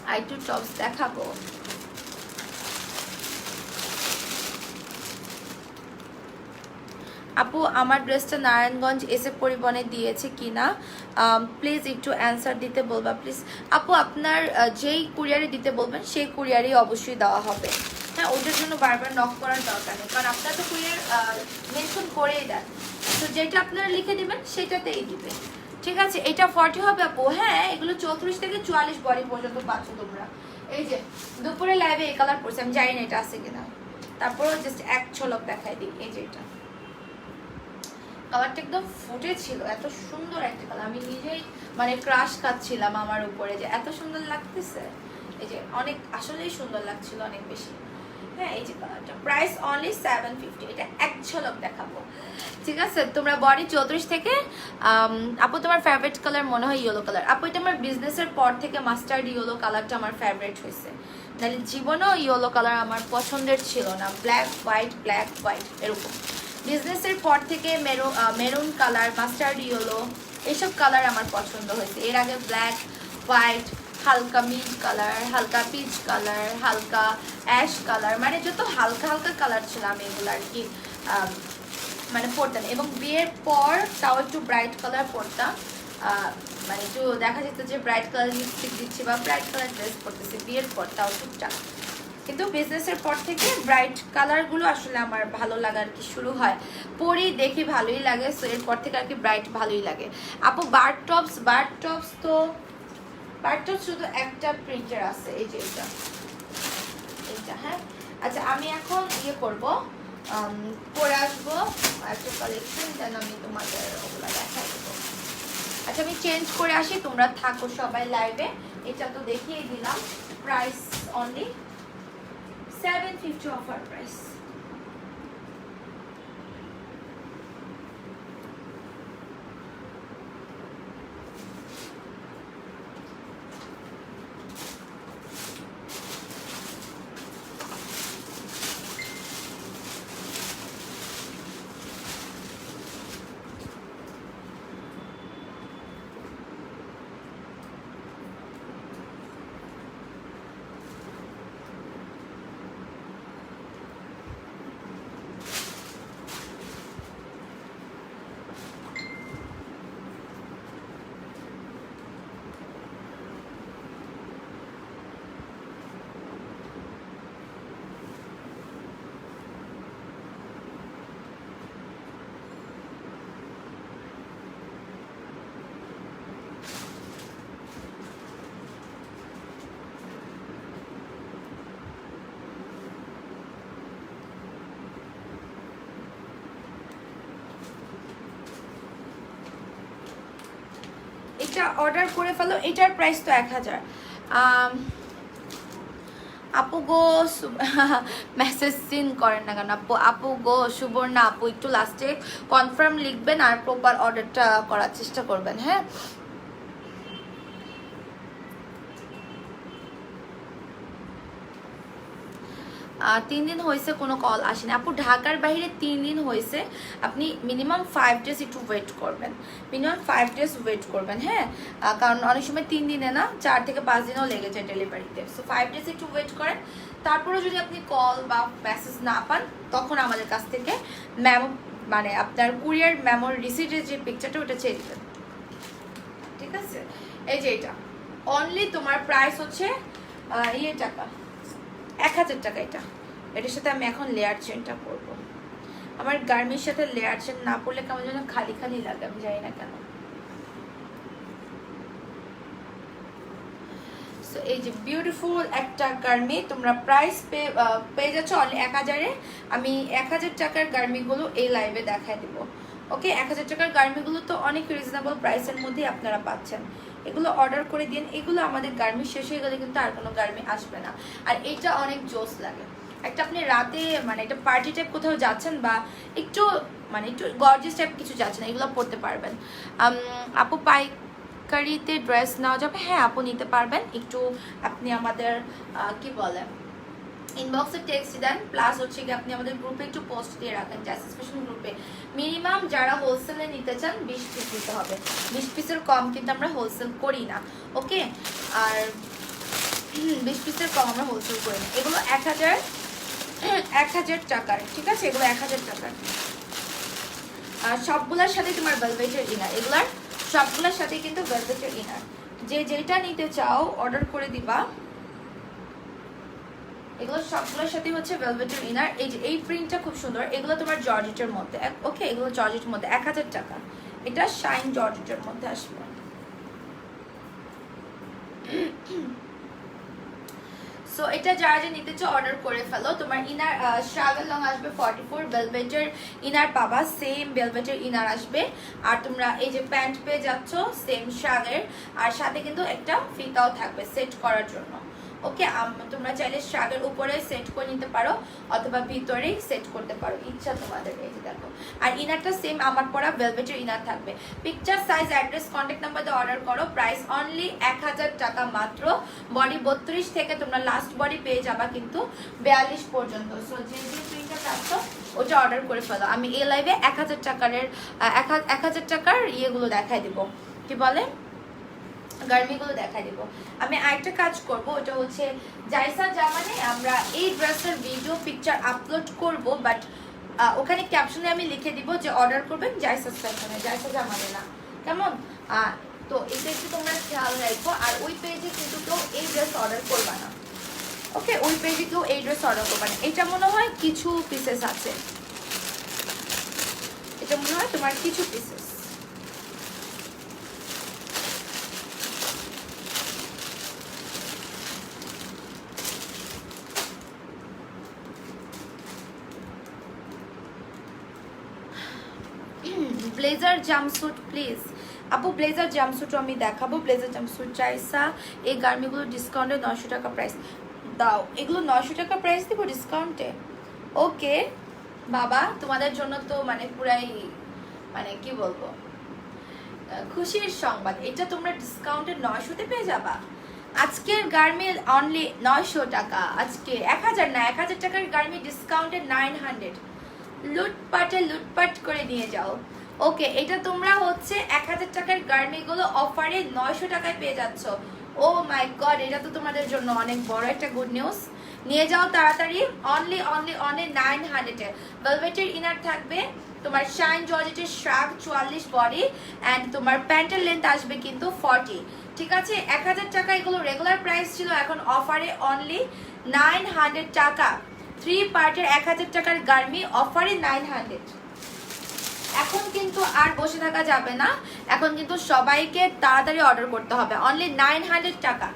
আর একটু টপস দেখাবো। আপু আমার ড্রেসটা নারায়ণগঞ্জ এসে পরিবহনে দিয়েছে কিনা প্লিজ একটু অ্যান্সার দিতে বলবা প্লিজ। আপু আপনার যেই কুরিয়ারে দিতে বলবেন সেই কুরিয়ারই অবশ্যই দেওয়া হবে, হ্যাঁ ওটার জন্য বারবার নক করার দরকার নেই, কারণ আপনারা তো কুরিয়ার মেনশন করেই দেন, তো যেটা আপনারা লিখে দিবেন সেটাতেই দিবে, ঠিক আছে? এটা 40 হবে আপু, হ্যাঁ এগুলো 34 থেকে 44 বডি পর্যন্ত পাচ্ছ তোমরা। এই যে দুপুরে লাইভে এই কালার পড়ছে, আমি জানি না এটা আছে কিনা, তারপরেও জাস্ট এক ঝলক দেখাই দিই। এই যে এটা কালারটা একদম ফুটে ছিল, এত সুন্দর একটা কালার, আমি নিজেই মানে ক্রাশ খাচ্ছিলাম আমার উপরে যে এত সুন্দর লাগতেছে। এই যে অনেক আসলেই সুন্দর লাগছিল অনেক বেশি, হ্যাঁ এই যে কালারটা প্রাইস অনলি 750, এটা এক ঝলক দেখাবো, ঠিক আছে? তোমরা বডি 34 থেকে আপু তোমার ফেভারিট কালার মনে হয় ইয়েলো কালার। আপু এটা আমার বিজনেসের পর থেকে মাস্টার্ড ইয়েলো কালারটা আমার ফেভারিট হয়েছে, নাহলে জীবনেও ইয়েলো কালার আমার পছন্দের ছিল না, ব্ল্যাক হোয়াইট এরকম। বিজনেসের পর থেকে মেরুন কালার, মাস্টার্ড ইয়েলো এইসব কালার আমার পছন্দ হয়েছে। এর আগে ব্ল্যাক, হোয়াইট, হালকা মিড কালার, হালকা পিচ কালার, হালকা অ্যাশ কালার, মানে যত হালকা কালার ছিল আমি এগুলো আর কি মানে পরতাম। এবং বিয়ের পর তাও একটু ব্রাইট কালার পরতাম, মানে একটু দেখা যেত যে ব্রাইট কালার লিপস্টিক দিচ্ছি বা ব্রাইট কালার ড্রেস পরতেছি বিয়ের পর, তাও টুকটাক। কিন্তু বিজনেসের পর থেকে ব্রাইট কালারগুলো আসলে আমার ভালো লাগার কি শুরু হয়, পরি দেখি ভালোই লাগে, সো এরপর থেকে আর কি ব্রাইট ভালোই লাগে। আপু বার্ড টপস তো শুধু একটা প্রিন্টার আছে, এই যে এইটা, হ্যাঁ আচ্ছা আমি এখন ইয়ে করবো, পরে আসবো একটা কালেকশন, দেন আমি তোমাদের ওগুলো দেখাই দেবো। আচ্ছা আমি চেঞ্জ করে আসি, তোমরা থাকো সবাই লাইভে। এটা তো দেখিয়ে দিলাম, প্রাইস অনলি 750 offer price. এটা অর্ডার করে ফেলো, এটার প্রাইস তো 1000। আপু গো মেসেজ সিন করেন না কেন আপু গো সুবর্ণা আপু একটু লাস্টে কনফার্ম লিখবেন আর প্রপার অর্ডারটা করার চেষ্টা করবেন, হ্যাঁ 3 দিন হয়েছে কোনো কল আসেনি আপু। ঢাকার বাইরে 3 দিন হয়েছে, আপনি মিনিমাম 5 ডেজ একটু ওয়েট করবেন, মিনিমাম 5 ডেজ ওয়েট করবেন। হ্যাঁ, কারণ অনেক সময় 3 দিনে না 4 থেকে 5 দিনও লেগে যায় ডেলিভারিতে। সো 5 ডেজ একটু ওয়েট করেন। তারপরে যদি আপনি কল বা মেসেজ না পান তখন আমাদের কাছ থেকে মানে আপনার কুরিয়ার মেমোর রিসিটের যে পিকচারটা ওটা চেয়ে দেবেন। ঠিক আছে, এই যে এটা অনলি তোমার প্রাইস হচ্ছে টাকা 1000 টাকা। এটার সাথে আমি এখন লেয়ার চেনটা পরবো। আমার গার্মির সাথে লেয়ার চেন না পরলে কেমন যেন খালি খালি লাগে, আমি জানি না কেন। সো এই যে বিউটিফুল একটা গার্মি তোমরা প্রাইস পেয়ে যাচ্ছ অনলি 1000-এ। আমি 1000 টাকার গার্মিগুলো এই লাইভে দেখাই দিব। ওকে, 1000 টাকার গার্মিগুলো তো অনেক রিজনেবল প্রাইসের মধ্যেই আপনারা পাচ্ছেন। এগুলো অর্ডার করে দিন। এগুলো আমাদের গার্মি শেষ হয়ে গেলে কিন্তু আর কোনো গার্মি আসবে না। আর এটা অনেক জোস লাগে। একটা আপনি রাতে মানে একটা পার্টি টাইপ কোথাও যাচ্ছেন বা একটু মানে একটু গর্জিয়াস টাইপ কিছু যাচ্ছেন, এগুলো পরতে পারবেন। আপু পাইকারিতে ড্রেস নেওয়া যাবে? হ্যাঁ আপু, নিতে পারবেন। একটু আপনি আমাদের কি বলে ইনবক্সে টেক্সট দেন, প্লাস হচ্ছে কি আপনি আমাদের গ্রুপে একটু পোস্ট দিয়ে রাখেন, জাস্টিস ফ্যাশন গ্রুপে। মিনিমাম যারা হোলসেলে নিতে চান 20 পিস দিতে হবে, 20 পিসের কম কিন্তু আমরা হোলসেল করি না। ওকে, আর 20 পিসের কম আমরা হোলসেল করি না। এগুলো 1000 টাকার, ঠিক আছে, এগুলো 1000 টাকার। আর সবগুলোর সাথে তোমার ভেলভেটের ইনার, এগুলার সবগুলোর সাথে কিন্তু ভেলভেটের ইনার। যে যেটা নিতে চাও অর্ডার করে দিবা। এগুলো সবগুলোর সাথে হচ্ছে ভেলভেটের ইনার। এই যে এই প্রিন্টটা খুব সুন্দর, এগুলো তোমার জর্জেটের মধ্যে। ওকে, এগুলো জর্জেটের মধ্যে 1000 টাকা। এটা শাইন জর্জেটের মধ্যে আসবে। সো এটা যারা যে নিতে চাও অর্ডার করে ফেলো। তোমার ইনার শ্রাগল লং আসবে 44, ভেলভেটের ইনার পাবা, সেম ভেলভেটের ইনার আসবে। আর তোমরা এই যে প্যান্ট পেয়ে যাচ্ছ সেম শ্রাগের, আর সাথে কিন্তু একটা ফিতাও থাকবে সেট করার জন্য। ওকে, তোমরা চাইলে শ্রাগের উপরে সেট করে নিতে পারো অথবা ভিতরেই সেট করতে পারো, ইচ্ছা তোমাদের। এই যে দেখো, আর ইনারটা সেম আমার পরা ভেলভেটের ইনার থাকবে। Picture, size, address, contact number দিয়ে অর্ডার করো। প্রাইস অনলি 1000 টাকা মাত্র। বডি 32 থেকে তোমরা লাস্ট বডি পেয়ে যাবা কিন্তু 42 পর্যন্ত। সো যে যে প্রিন্টটা চাচ্ছ ওটা অর্ডার করে ফেলো। আমি এই লাইভে 1000 টাকার ইয়েগুলো দেখাই দিব, কি বলে গার্মিগুলো দেখাই দিব। আমি আরেকটা কাজ করব, ওটা হচ্ছে জাইসা জামানে আমরা এই ড্রেসের ভিডিও পিকচার আপলোড করব, বাট ওখানে ক্যাপশনে আমি লিখে দিব যে অর্ডার করবেন জাইসা ফ্যাশনে, জাইসা জামানে না, কেমন? তো এটা একটু তোমরা খেয়াল রাখো। আর ওই পেজে কিন্তু কেউ এই ড্রেস অর্ডার করবা না। ওকে, ওই পেজে কেউ এই ড্রেস অর্ডার করবা না। এটা মনে হয় কিছু পিসেস আছে, এটা মনে হয় তোমার কিছু পিসেস। ব্লেজার জাম্পস্যুট প্লিজ আপু, ব্লেজার জাম্পস্যুটও আমি দেখাবো। ব্লেজার জাম্পস্যুট চাইসা এই গার্মিগুলো ডিসকাউন্টে 900 টাকা প্রাইস দাও। এগুলো 900 টাকা প্রাইস দিব ডিসকাউন্টে। ওকে বাবা, তোমাদের জন্য তো মানে পুরাই মানে কি বলবো খুশির সংবাদ। এটা তোমরা ডিসকাউন্টে 900-তে পেয়ে যাবা। আজকের গার্মি অনলি 900 টাকা। আজকে 1000 না, 1000 টাকার গার্মি ডিসকাউন্টে 900। লুটপাট করে নিয়ে যাও। ওকে, এটা তোমরা হচ্ছে 1000 টাকার গার্মিগুলো অফারে 900 টাকায় পেয়ে যাচ্ছ। ও মাই গড, এটা তো তোমাদের জন্য অনেক বড় একটা গুড নিউজ। নিয়ে যাও তাড়াতাড়ি। অনলি 900-এ ভেলভেটের ইনার থাকবে, তোমার শাইন জর্জেটের শ্রাগ 44 বডি, অ্যান্ড তোমার প্যান্টের লেন্থ আসবে কিন্তু 40। ঠিক আছে, 1000 টাকা এগুলো রেগুলার প্রাইস ছিল, এখন অফারে অনলি 900 টাকা। 3 পার্টের 1000 টাকার গার্মি অফারে 900। এখন কিন্তু আর বসে থাকা যাবে না, এখন কিন্তু সবাইকে তাড়াতাড়ি অর্ডার করতে হবে। অনলি 900 টাকা।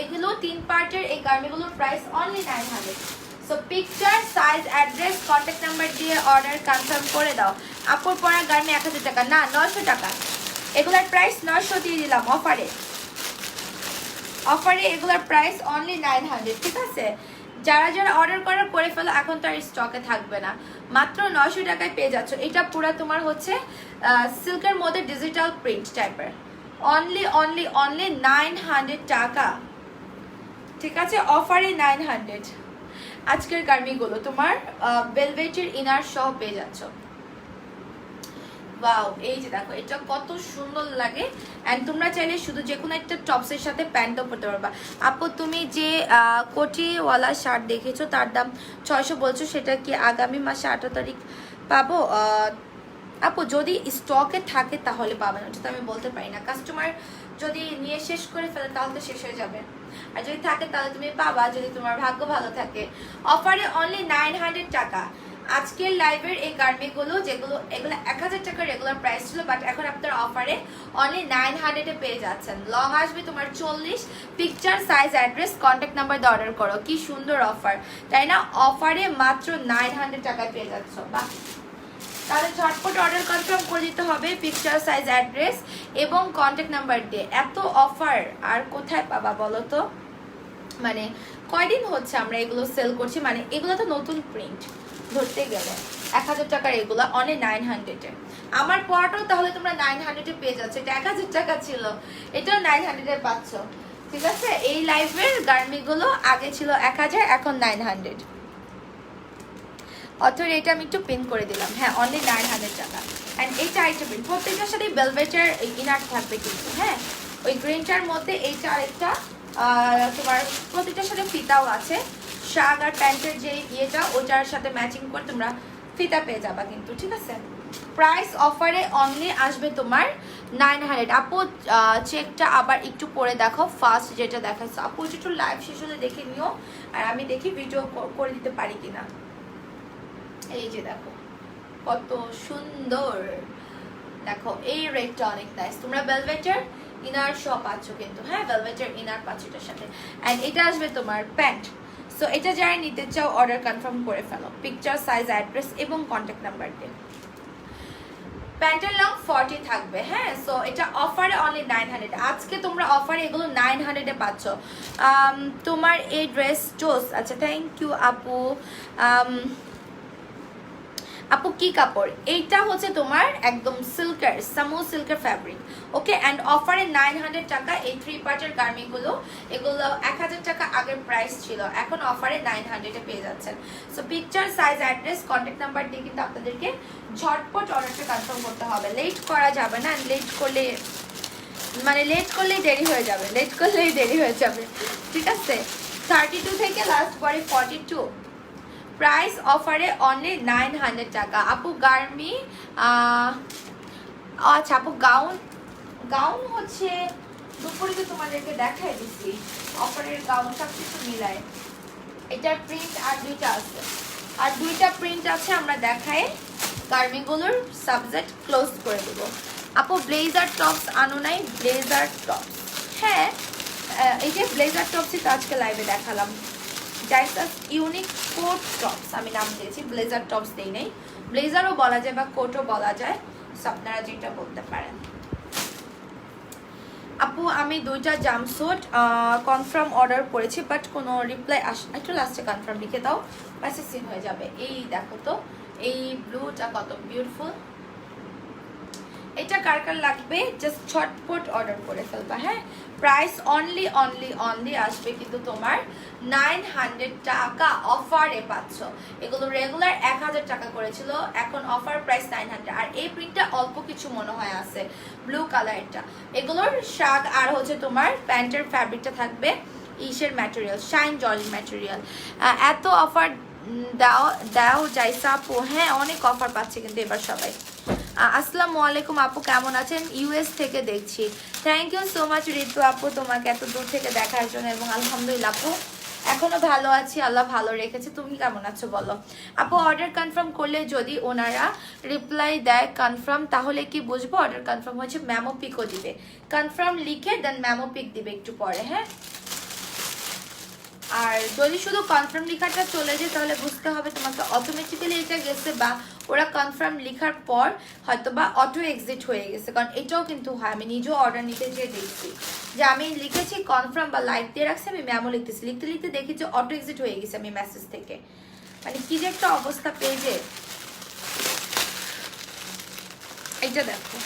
এগুলো 3 পার্টের এই গার্মিগুলোর price only 900। So picture, size, address, contact number দিয়ে অর্ডার কনফার্ম করে দাও। আপুর পরা গার্মি 1000 টাকা না, 900 টাকা। এগুলোর প্রাইস 900 দিয়ে দিলাম অফারে। এগুলোর প্রাইস অনলি 900। ঠিক আছে, যারা যারা অর্ডার করে ফেলো, এখন তো আর স্টকে থাকবে না। মাত্র 900 টাকায় পেয়ে যাচ্ছ। এটা পুরো তোমার হচ্ছে সিল্কের মধ্যে ডিজিটাল প্রিন্ট টাইপের। অনলি 900 টাকা। ঠিক আছে, অফারে 900। আজকের গার্মিগুলো তোমার ভেলভেটের ইনার সহ পেয়ে যাচ্ছ। ওয়াও, এই যে দেখো এটা কত সুন্দর লাগে। এন্ড তোমরা চাইলে শুধু যে কোনো একটা টপসের সাথে প্যান্টও পরতে পারবা। আপু তুমি যে কোটিওয়ালা শার্ট দেখেছো তার দাম 600 বলছো, সেটা কি আগামী মাসে 18 তারিখ পাবো? আপু যদি স্টকে থাকে তাহলে পাবেন, ওটা তো আমি বলতে পারি না। কাস্টমার যদি নিয়ে শেষ করে ফেলে তাহলে তো শেষ হয়ে যাবে, আর যদি থাকে তাহলে তুমি পাবা, যদি তোমার ভাগ্য ভালো থাকে। অফারে অনলি 900 টাকা আজকের লাইভের এই গার্মেন্টগুলো, যেগুলো এগুলো 1000 টাকা রেগুলার প্রাইস ছিল, বাট এখন আপনার অফারে অনলি 900 পেয়ে যাচ্ছেন। লং আসবে তোমার 40, picture size address contact number দিয়ে অর্ডার করো। কি সুন্দর অফার, তাই না? অফারে মাত্র 900 টাকায় পেয়ে যাচ্ছ। বাহ, তাহলে ঝটপট অর্ডার কনফার্ম করে দিতে হবে, পিকচার সাইজ অ্যাড্রেস এবং কন্ট্যাক্ট নাম্বার দিয়ে। এত অফার আর কোথায় পাবা বলো তো? মানে কয়দিন হচ্ছে আমরা এগুলো সেল করছি, মানে এগুলো তো নতুন প্রিন্ট ধরতে গেলে 1000 টাকার, এগুলো অনেক 900-এ। আমার পরাটাও তাহলে তোমরা 900-এ পেয়ে যাচ্ছ। এটা 1000 টাকা ছিল, এটাও 900-এ পাচ্ছ। ঠিক আছে, এই লাইভের গার্মিগুলো আগে ছিল 1000, এখন 900। অথর এটা আমি একটু পিন করে দিলাম। হ্যাঁ, অনলি 900 টাকা। অ্যান্ড এইটা আরেকটা প্রিন্ট, প্রত্যেকটার সাথে ভেলভেটের ইনার থাকবে কিন্তু। হ্যাঁ, ওই গ্রিনটার মধ্যে এইটা আরেকটা তোমার প্রত্যেকটার সাথে ফিতাও আছে। শার্ট আর প্যান্টের যে ইয়েটা ওটার সাথে ম্যাচিং করে তোমরা ফিতা পেয়ে যাবা কিন্তু। ঠিক আছে, প্রাইস অফারে অনলি আসবে তোমার 900। আপু চেকটা আবার একটু পরে দেখো, ফার্স্ট যেটা দেখাচ্ছ। আপু একটু লাইভ শেষ হলে দেখে নিও, আর আমি দেখি ভিডিও করে দিতে পারি কিনা। এই যে দেখো কত সুন্দর, দেখো এই রেডটা অনেক নাইস। তোমরা ভেলভেটের ইনার সব পাচ্ছ কিন্তু। হ্যাঁ, ভেলভেটের ইনার পাচ্ছ এটার সাথে। অ্যান্ড এটা আসবে তোমার প্যান্ট। সো এটা যারা নিতে চাও অর্ডার কনফার্ম করে ফেলো, পিকচার সাইজ অ্যাড্রেস এবং কন্ট্যাক্ট নাম্বার দিয়ে। প্যান্টের লং 40 থাকবে। হ্যাঁ, সো এটা অফারে অনলি 900। আজকে তোমরা অফারে এগুলো 900-এ পাচ্ছ। তোমার এই ড্রেস জোস। আচ্ছা, থ্যাংক ইউ আপু। আপু কি কাপড়? এইটা হচ্ছে তোমার একদম সিল্কের, সামো সিল্কের ফ্যাব্রিক। ওকে, অ্যান্ড অফারে 900 টাকা এই 3 পার্টের গার্মেন্টগুলো। এগুলো 1000 টাকা আগের প্রাইস ছিল, এখন অফারে 900-এ পেয়ে যাচ্ছেন। So picture size address contact number দিয়ে কিন্তু আপনাদেরকে ঝটপট অর্ডারটা কনফার্ম করতে হবে। লেট করা যাবে না, লেট করলেই দেরি হয়ে যাবে, ঠিক আছে? 32 থেকে লাস্ট পরে 42। প্রাইস অফারে অনলি 900 টাকা। আপু গার্মি, আচ্ছা আপু গাউন হচ্ছে দুপুরে তো তোমাদেরকে দেখাই দিচ্ছি অফারের গাউন সব কিছু মিলায়। এটার প্রিন্ট আর দুইটা আছে, আর দুইটা প্রিন্ট আছে, আমরা দেখাই গার্মিগুলোর সাবজেক্ট ক্লোজ করে দেব। আপু ব্লেজার টপস আনো নাই? ব্লেজার টপস, হ্যাঁ এই যে ব্লেজার টপসই তো আজকে লাইভে দেখালাম। জাইসাস ইউনিক কোট টপস আমি নাম দিয়েছি, ব্লেজার টপস দেই নেই। ব্লেজারও বলা যায় বা কোটও বলা যায়, আপনারা যেটা বলতে পারেন। আপু আমি দুইটা জাম্পস্যুট কনফার্ম অর্ডার করেছি, বাট কোনো রিপ্লাই একটু লাস্টে কনফার্ম লিখে দাও, মেসেজ সিন হয়ে যাবে। এই দেখো তো এই ব্লুটা কত বিউটিফুল। এটা কার কার লাগবে জাস্ট ঝটপট অর্ডার করে ফেলবা। হ্যাঁ, প্রাইস অনলি আসবে কিন্তু তোমার 900 টাকা অফারে পাচ্ছ। এগুলো রেগুলার 1000 টাকা করেছিল, এখন অফার প্রাইস 900। আর এই প্রিন্টটা অল্প কিছু মনে হয় আছে, ব্লু কালারটা। এগুলোর শার্ট আর হচ্ছে তোমার প্যান্টের ফ্যাব্রিকটা থাকবে ইসের ম্যাটেরিয়াল, শাইন জর্জ ম্যাটেরিয়াল। এত অফার দাও জাইসা আপু? হ্যাঁ, অনেক অফার পাচ্ছে কিন্তু এবার সবাই। আসসালামু আলাইকুম আপু, কেমন আছেন? ইউএস থেকে দেখছি। থ্যাংক ইউ সো মাচ ঋতু আপু তোমাকে এত দূর থেকে দেখার জন্য, এবং আলহামদুলিল্লাহ আপু এখনো ভালো আছি, আল্লাহ ভালো রেখেছে। তুমি কেমন আছো বলো? আপু অর্ডার কনফার্ম করলে যদি ওনারা রিপ্লাই দেয় কনফার্ম, তাহলে কি বুঝবো অর্ডার কনফার্ম হয়েছে? ম্যামো পিকও দিবে, কনফার্ম লিখে দেন ম্যামো পিক দিবে একটু পরে। হ্যাঁ, আর যদি শুধু কনফার্ম লেখাটা চলে যায় তাহলে বুঝতে হবে তোমাকে অটোমেটিক্যালি এটা গেছে, বা ওরা কনফার্ম লেখার পর হয়তো বা অটো এক্সিট হয়ে গেছে। কারণ এটাও কিন্তু হয়, আমি নিজেও অর্ডার নিতে যেয়ে দেখছি যে আমি লিখেছি কনফার্ম বা লাইক দিয়ে রাখছি, আমি ম্যামও লিখতেছি, লিখতে লিখতে দেখি যে অটো এক্সিট হয়ে গেছে আমি মেসেজ থেকে। মানে কি যে একটা অবস্থা পেজে। এটা দেখো,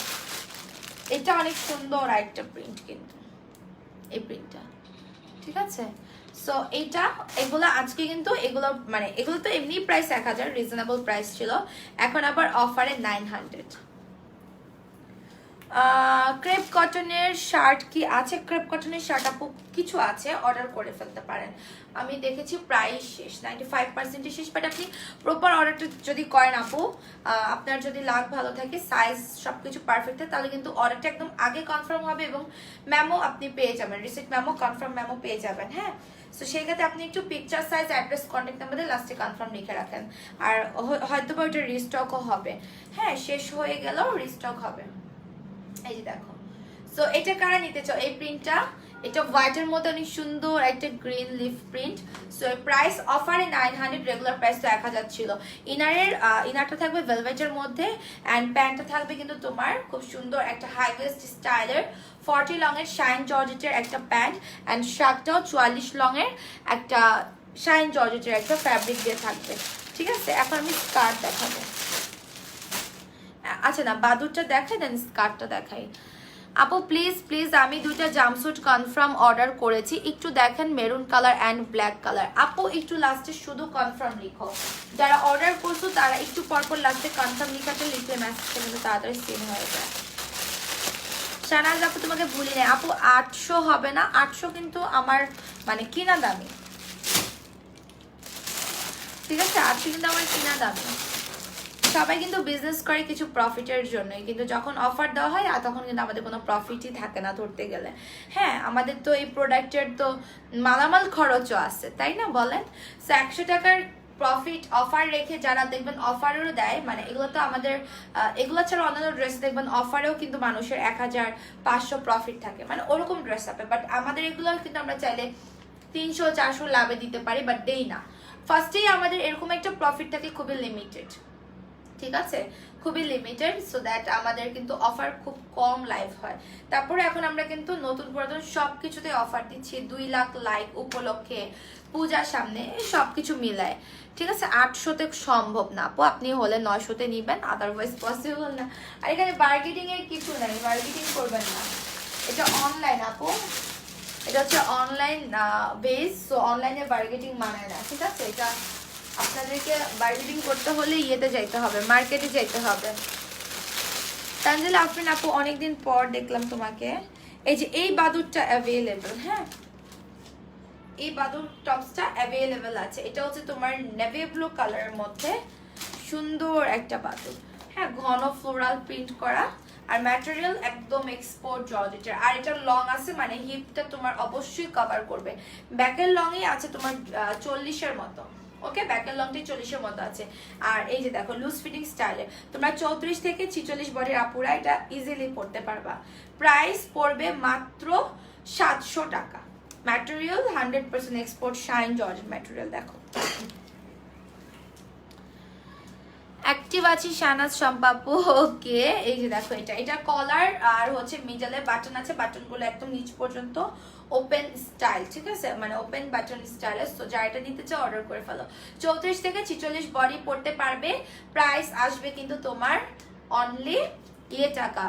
এটা অনেক সুন্দর আরেকটা প্রিন্ট কিন্তু এই প্রিন্টটা, ঠিক আছে? সো এইটা এগুলো আজকে কিন্তু এগুলো মানে এগুলো তো এমনি প্রাইস 1000 রিজনেবল প্রাইস ছিল, এখন আবার অফারে 900। ক্রেপ কটনের শার্ট কি আছে? ক্রেপ কটনের শার্ট আপু কিছু আছে, অর্ডার করে ফেলতে পারেন। আমি দেখেছি প্রাইস শেষ, 95% শেষ, বাট আপনি প্রপার অর্ডারটা যদি করেন আপু, আপনার যদি লাক ভালো থাকে, সাইজ সবকিছু পারফেক্ট থাকে, তাহলে কিন্তু অর্ডারটা একদম আগে কনফার্ম হবে এবং মেমো আপনি পেয়ে যাবেন, রিসিপ্ট মেমো, কনফার্ম মেমো পেয়ে যাবেন। হ্যাঁ, সো সেই ক্ষেত্রে আপনি একটু picture size, address, contact number লাস্টে কনফার্ম লিখে রাখেন। আর হয়তো বা ওইটা রিস্টকও হবে। হ্যাঁ, শেষ হয়ে গেলেও রিস্টক হবে। এই যে দেখো, সো এটা কারা নিতে চাও এই প্রিন্টটা, এটা হোয়াইটের মধ্যে অনেক সুন্দর একটা green leaf print. So price অফারে 900, রেগুলার প্রাইস তো 1000 ছিল। ইনারটা থাকবে ভেলভেটের মধ্যে, অ্যান্ড প্যান্টটা থাকবে কিন্তু তোমার খুব সুন্দর একটা হাই ওয়েস্ট স্টাইলের 40 লং এর শাইন জর্জেটের একটা প্যান্ট, অ্যান্ড শার্টটাও 44 লং এর একটা শাইন জর্জেটের একটা ফ্যাব্রিক দিয়ে থাকবে। ঠিক আছে, এখন আমি স্কার্ট দেখাবো। আচ্ছা না, বাদুরটা দেখাই, দেন স্কার্টটা দেখাই। আপু প্লিজ আমি দুইটা জাম্পস্যুট কনফার্ম অর্ডার করেছি, একটু দেখেন maroon colour and black colour. আপু একটু লাস্টে শুধু কনফার্ম লিখো, যারা অর্ডার করছো তারা একটু পরপর লাস্টে কনফার্ম লিখাটা লিখলে মেসেজটা কিন্তু তাড়াতাড়ি সেন্ড হয়ে যায়। শাহনাজ আপু তোমাকে ভুলি নেই আপু, 800 হবে না, 800 কিন্তু আমার মানে কিনা দামি। ঠিক আছে, 800 কিন্তু আমার কিনা দামি। সবাই কিন্তু বিজনেস করে কিছু প্রফিটের জন্যই, কিন্তু যখন অফার দেওয়া হয় আর তখন কিন্তু আমাদের কোনো প্রফিটই থাকে না ধরতে গেলে। হ্যাঁ, আমাদের তো এই প্রোডাক্টের তো মালামাল খরচও আছে, তাই না বলেন? সো 100 টাকার প্রফিট অফার রেখে যারা দেখবেন অফারেরও দেয়, মানে এগুলো তো আমাদের এগুলো ছাড়া অন্যান্য ড্রেস দেখবেন অফারেও কিন্তু মানুষের 1500 প্রফিট থাকে, মানে ওরকম ড্রেস আপে। বাট আমাদের এগুলো কিন্তু আমরা চাইলে 300-400 লাভে দিতে পারি, বাট দেই না। ফার্স্টেই আমাদের এরকম একটা প্রফিট থাকে খুবই লিমিটেড, ঠিক আছে, খুবই লিমিটেড, সো দ্যাট আমাদের কিন্তু অফার খুব কম লাইভ হয়। তারপরে এখন আমরা কিন্তু নতুন পুরাতন সবকিছুতে অফার দিচ্ছি 2 লাখ লাইক উপলক্ষে, পূজার সামনে সবকিছু মিলায়। ঠিক আছে, 800-তে সম্ভব না আপু, আপনি হলে 900-তে নিবেন, আদারওয়াইজ পসিবল না। আর এখানে বার্গেনিং এর কিছু নাই, বার্গেনিং করবেন না, এটা অনলাইন আপু, এটা হচ্ছে অনলাইন বেস, সো অনলাইনে বার্গেনিং মানায় না। ঠিক আছে, এটা আপনাদেরকে বার্গেনিং করতে হলে ইয়েতে যাইতে হবে, মার্কেটে যাইতে হবে। তানজিলা আফরিন আপু, অনেকদিন পর দেখলাম তোমাকে। এই যে এই বাদুরটা অ্যাভেলেবল, হ্যাঁ এই বাদুর টপসটা অ্যাভেলেবল আছে। এটা হচ্ছে তোমার নেভি ব্লু কালারের মধ্যে সুন্দর একটা বাদুর, হ্যাঁ ঘন ফ্লোরাল প্রিন্ট করা, আর ম্যাটেরিয়াল একদম এক্সপোর্ট জর্জেটের, আর এটা লং আছে, মানে হিপটা তোমার অবশ্যই কভার করবে। ব্যাকের লংই আছে তোমার 40-এর মতো, ওকে, ব্যাকের লংটি 40-এর মতো আছে। আর এই যে দেখো লুজ ফিটিং স্টাইলে তোমরা 34 থেকে 46 বডির আপুরা এটা ইজিলি পড়তে পারবা। প্রাইস পড়বে মাত্র 700 টাকা। Material 100% export shine georgette material. দেখো অ্যাক্টিভ আছি শাহনাজ সম্পাপু, ওকে। এই যে দেখো এটা কলার আর হচ্ছে মিডলে বাটন আছে, বাটনগুলো একদম নিচ পর্যন্ত ওপেন স্টাইল, ঠিক আছে, মানে ওপেন বাটন স্টাইল। সো যারা এটা নিতে চাও অর্ডার করে ফেলো। 34 থেকে 46 বডি পড়তে পারবে। প্রাইস আসবে কিন্তু তোমার অনলি টাকা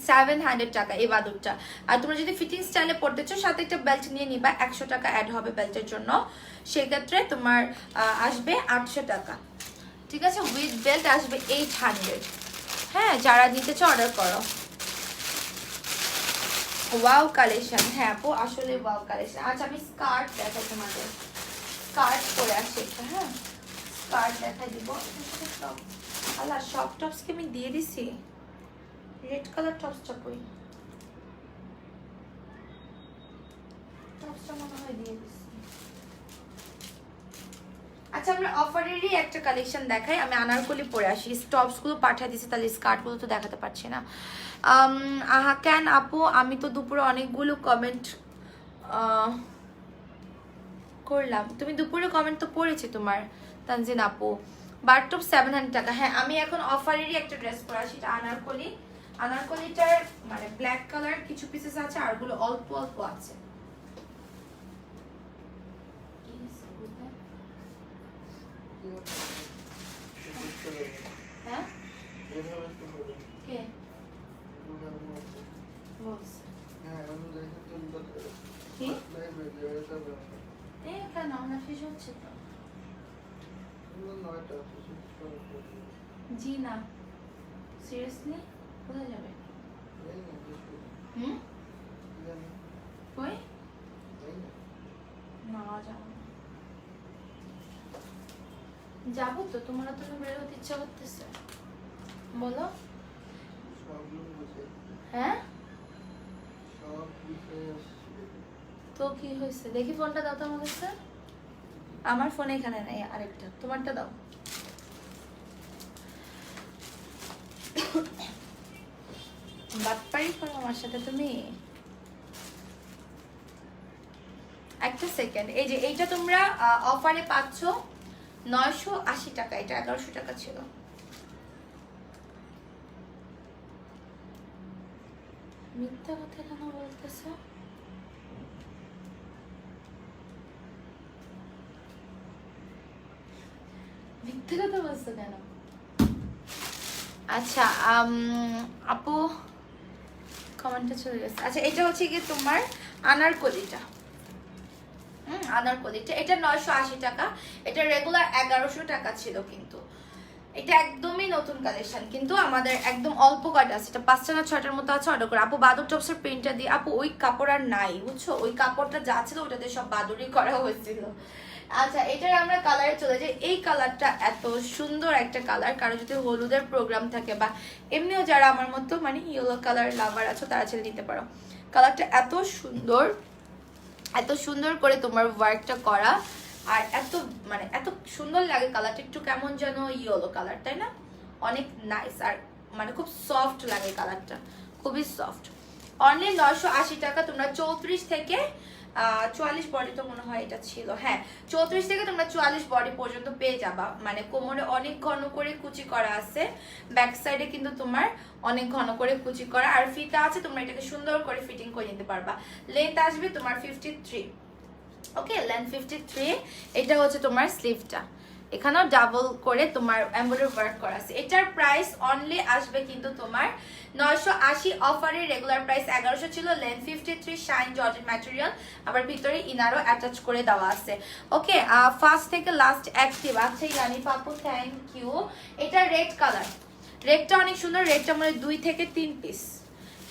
700 টাকা এই বাদুরটা। আর তোমরা যদি ফিটিং স্টাইলে পড়তে চাও সাথে একটা বেল্ট নিয়ে নিবা, 100 টাকা অ্যাড হবে বেল্টের জন্য, সেক্ষেত্রে তোমার আসবে 800 টাকা। ঠিক আছে, উইথ বেল্ট আসবে 800। হ্যাঁ, যারা নিতে চাও অর্ডার করো। ওয়াও কালেকশন, হ্যাঁ আপু আসলে ওয়াও কালেকশন। আচ্ছা আমি স্কার্ট দেখাই তোমাদের, স্কার্ট পরে আসি একটা, হ্যাঁ স্কার্ট দেখাই দিব। আল্লাহ সব টপসকে আমি দিয়ে দিছি, রেড কালার টপসটা কই, টপসটা মনে হয় দিয়ে দিছি। আচ্ছা আমরা অফারেরই একটা কালেকশন দেখাই, আমি আনারকলি পরে আসি। টপসগুলো পাঠিয়ে দিছি, তাহলে স্কার্টগুলো তো দেখাতে পারছি না। কেন আপু, আমি তো দুপুরে অনেকগুলো কমেন্ট করলাম, তুমি দুপুরে কমেন্ট তো পড়েছি তোমার তানজিন আপু। বারটপ 700 টাকা। হ্যাঁ আমি এখন অফারেরই একটা ড্রেস পরে আসি, এটা আনারকলি। আনারকলিটার মানে ব্ল্যাক কালার কিছু পিসেস আছে, আরগুলো অল্প অল্প আছে। হ্যাঁ কে বলছে কি আপনার শেষ হচ্ছে তো? জি না, সিরিয়াসলি কোথায় যাবে? হুম, কই না যাবো না। যাবো তো, তোমার তো বের হতে ইচ্ছা করতেছে, বলো। হ্যাঁ তো কি হয়েছে? দেখি ফোনটা দাও তো আমার কাছে। আমার ফোন এখানে নাই, আরেকটা তোমারটা দাও। বাটপারি করো আমার সাথে তুমি। একটা সেকেন্ড, এই যে এইটা তোমরা অফারে পাচ্ছ 980 টাকা, এটা 1100 টাকা ছিল। মিথ্যা কথা কেন বলতেছো? মিথ্যা কথা বলছো কেন? আচ্ছা আপু কমেন্টটা চলে গেছে। আচ্ছা এটা হচ্ছে কি তোমার আনারকলিটা। আনারকলিটা এটা 980 টাকা, এটা রেগুলার 1100 টাকা ছিল। কিন্তু এটা একদমই নতুন কালেকশন, কিন্তু আমাদের একদম অল্প কয়টা আছে, এটা 5টা না 6টার মতো আছে। অর্ডার করে আপু বাদুর টপসের প্রিন্টটা দিয়ে। আপু ওই কাপড় আর নাই বুঝছো, ওই কাপড়টা যা ছিল ওটাতে সব বাদুরই করা হয়েছিল। আচ্ছা এটার আমরা কালারে চলে যাই। এই কালারটা এত সুন্দর একটা কালার, কারো যদি হলুদের প্রোগ্রাম থাকে বা এমনিও যারা আমার মতো মানে ইয়েলো কালার লাভার আছো তারা ছেড়ে নিতে পারো। কালারটা এত সুন্দর, এত সুন্দর করে তোমার ওয়ার্কটা করা, আর এত মানে এত সুন্দর লাগে কালারটা, একটু কেমন যেন ইয়েলো কালার, তাই না? অনেক নাইস, আর মানে খুব সফট লাগে কালারটা, খুবই সফট। অনলি 980 টাকা। তোমরা 34 থেকে 44 বডি তো মনে হয় এটা ছিল, হ্যাঁ 34 থেকে তোমরা 44 বডি পর্যন্ত পেয়ে যাবা। মানে কোমরে অনেক ঘন করে কুচি করা আছে, ব্যাক সাইডে কিন্তু তোমার অনেক ঘন করে কুচি করা, আর ফিতা আছে, তোমরা এটাকে সুন্দর করে ফিটিং করে নিতে পারবা। লেন্থ আসবে তোমার 53, ওকে লেন্থ 53। এটা হচ্ছে তোমার স্লিভটা, এখানেও ডাবল করে তোমার এমব্রয়ডারি ওয়ার্ক করা আছে। এটার প্রাইস অনলি আসবে কিন্তু তোমার 980। অফারের রেগুলার প্রাইস 1100 ছিল। লেন্থ 53, শাইন জর্জেট ম্যাটেরিয়াল, আবার ভিতরে ইনারও অ্যাটাচ করে দেওয়া আছে। ওকে ফার্স্ট থেকে লাস্ট অ্যাক্টিভ আছে ইয়ানি পাপু, থ্যাংক ইউ। এটা রেড কালার, রেডটা অনেক সুন্দর। রেডটা মানে 2 থেকে 3 পিস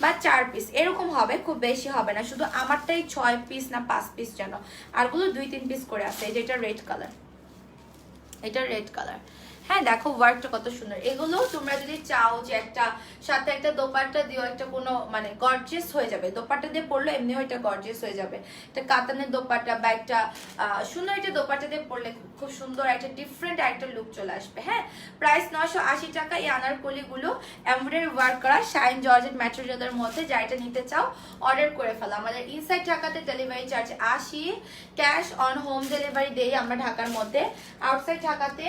বা 4 পিস এরকম হবে, খুব বেশি হবে না। শুধু আমারটাই 6 পিস না 5 পিস যেন, আরগুলো 2-3 পিস করে আছে। এই যে এটা রেড কালার, এটা রেড কালার। হ্যাঁ দেখো ওয়ার্কটা কত সুন্দর। এগুলো তোমরা যদি চাও যে একটা সাথে একটা দোপাট্টা দিও, একটা কোনো মানে গর্জিয়াস হয়ে যাবে, দোপাট্টা দিয়ে পরলে এমনিও এটা গর্জিয়াস হয়ে যাবে। একটা কাতানের দোপাট্টা বা একটা সুন্দর একটা দোপাট্টা দিয়ে পরলে খুব সুন্দর একটা ডিফারেন্ট একটা লুক চলে আসবে। হ্যাঁ প্রাইস 980 টাকা। এই আনারকলিগুলো এমব্রয়ডারি ওয়ার্ক করা শাইন জর্জেট ম্যাটেরিয়ালের মধ্যে। যা এটা নিতে চাও অর্ডার করে ফেলো। আমাদের ইনসাইড ঢাকাতে delivery charge 80, cash on home delivery দেই আমরা ঢাকার মধ্যে। আউটসাইড ঢাকাতে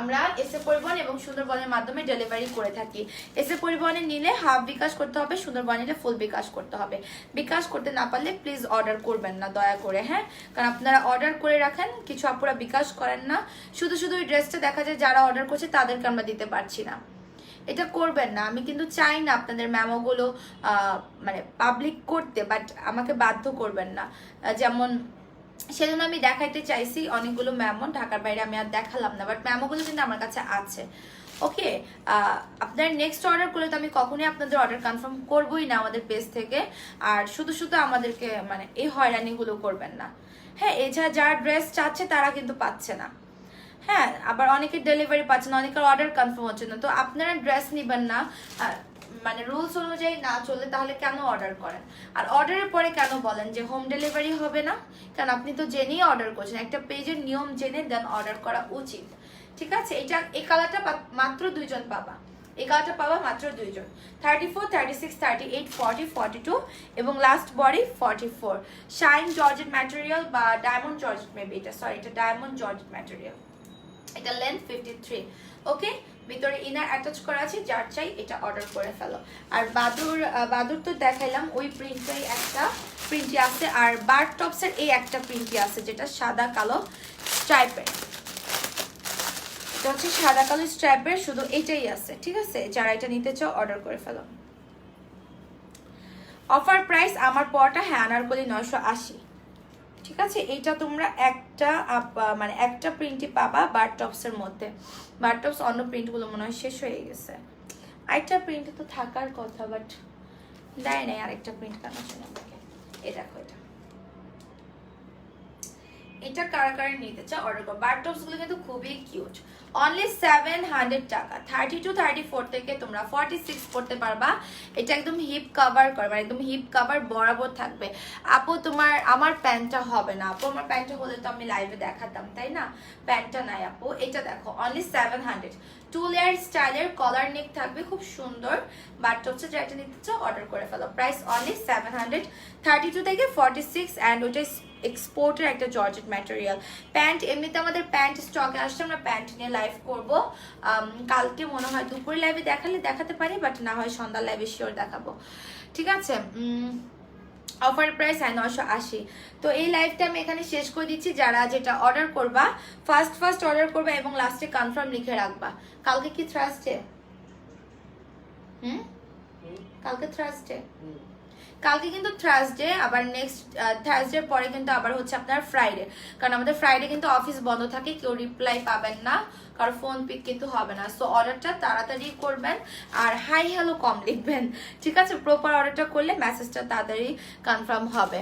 আমরা এসএ পরিবহন এবং সুন্দরবনের মাধ্যমে ডেলিভারি করে থাকি। এসএ পরিবহনে নিলে হাফ বিকাশ করতে হবে, সুন্দরবনে নিলে ফুল বিকাশ করতে হবে। বিকাশ করতে না পারলে প্লিজ অর্ডার করবেন না দয়া করে, হ্যাঁ কারণ আপনারা অর্ডার করে রাখেন, কিছু আপুরা বিকাশ করেন না। শুধু শুধু ওই ড্রেসটা দেখা যায় যারা অর্ডার করছে তাদেরকে আমরা দিতে পারছি না, এটা করবেন না। আমি কিন্তু চাই না আপনাদের মেমোগুলো মানে পাবলিক করতে, বাট আমাকে বাধ্য করবেন না। যেমন সেজন্য আমি দেখাইতে চাইছি অনেকগুলো মেমো, ঢাকার বাইরে আমি আর দেখালাম না, বাট মেমোগুলো কিন্তু আমার কাছে আছে। ওকে আপনার নেক্সট অর্ডার করলে তো আমি কখনোই আপনাদের অর্ডার কনফার্ম করবোই না আমাদের পেজ থেকে। আর শুধু শুধু আমাদেরকে মানে এই হয়রানিগুলো করবেন না। হ্যাঁ এছাড়া যারা ড্রেস চাচ্ছে তারা কিন্তু পাচ্ছে না। হ্যাঁ আবার অনেকে ডেলিভারি পাচ্ছে না, অনেকের অর্ডার কনফার্ম হচ্ছে না। তো আপনারা ড্রেস নেবেন না মানে রুলস অনুযায়ী না চললে তাহলে কেন অর্ডার করেন? আর অর্ডারের পরে কেন বলেন যে হোম ডেলিভারি হবে না? কারণ আপনি তো জেনেই অর্ডার করছেন, একটা পেজের নিয়ম জেনে দেন অর্ডার করা উচিত। ঠিক আছে এটা এই কালারটা মাত্র 2 জন পাবা, এই কালারটা পাবা মাত্র 2 জন। 34, 36, 38, 40, 42 এবং last body 44। Shine georgette material বা ডায়মন্ড জর্জেট মেবি এটা, সরি এটা ডায়মন্ড জর্জেট ম্যাটেরিয়াল। এটা লেন্থ 53। ওকে ভিতরে ইনার অ্যাটাচ করা আছে, যার চাই এটা অর্ডার করে ফেলো। আর বাদুর তো দেখাইলাম, ওই প্রিন্টটাই একটা প্রিন্টই আছে। আর বার্ড টপসের এই একটা প্রিন্টই আছে যেটা সাদা কালো স্ট্রাইপের, এটা হচ্ছে সাদা কালো স্ট্রাইপের, শুধু এটাই আছে। ঠিক আছে যারা এটা নিতে চাও অর্ডার করে ফেলো। অফার প্রাইস আমার পরটা হ্যাঁ আনারকলি 980। ঠিক আছে এইটা তোমরা এক মানে একটা প্রিন্টই পাবা বার টপসের মধ্যে। বার টপস অন্য প্রিন্টগুলো মনে হয় শেষ হয়ে গেছে। আরেকটা প্রিন্ট তো থাকার কথা, বাট দেয় নাই আরেকটা প্রিন্ট কেন শুনে আমাকে। এ দেখো এটা কারা কারা নিতে চাও অর্ডার করো। বার টপস গুলো কিন্তু খুবই কিউট। অনলি 700 টাকা। 32 34 থেকে তোমরা 46 পড়তে পারবা। এটা একদম হিপ কভার করবে, একদম হিপ কভার বরাবর থাকবে। আপু আমার প্যান্টটা হবে না আপু, আমার প্যান্টটা হলে তো আমি লাইভে দেখাতাম, তাই না? প্যান্টটা নাই আপু। এটা দেখো অনলি 700। 2 লেয়ার স্টাইলের কলার নেক থাকবে, খুব সুন্দর। বার টপসে যেটা নিতে চাও অর্ডার করে ফেলো। Price only 700। 32 থেকে 46 অ্যান্ড ওইটা এক্সপোর্টের একটা জর্জেট ম্যাটেরিয়াল। প্যান্ট এমনিতে আমাদের প্যান্ট স্টকে আসছে, আমরা প্যান্ট নিয়ে লাইভ করব কালকে, মনে হয় দুপুরে লাইভে দেখাতে পারি, বাট না হয় সন্ধ্যার লাইভে শিওর দেখাবো, ঠিক আছে? Offer price 980। তো এই লাইভটা আমি এখানে শেষ করে দিচ্ছি। যারা যেটা অর্ডার করবা ফার্স্ট অর্ডার করবা এবং লাস্টে কনফার্ম লিখে রাখবা। কালকে কি থার্সডে? কালকে থার্সডে, কালকে কিন্তু থার্সডে, আবার নেক্সট থার্সডের পরে কিন্তু আবার হচ্ছে আপনার ফ্রাইডে, কারণ আমাদের ফ্রাইডে কিন্তু অফিস বন্ধ থাকে, কেউ রিপ্লাই পাবেন না, কারণ ফোন পিক কিন্তু হবে না। সো অর্ডারটা তাড়াতাড়ি করবেন আর হাই হ্যালো কম লিখবেন, ঠিক আছে? প্রপার অর্ডারটা করলে মেসেজটা তাড়াতাড়ি কনফার্ম হবে।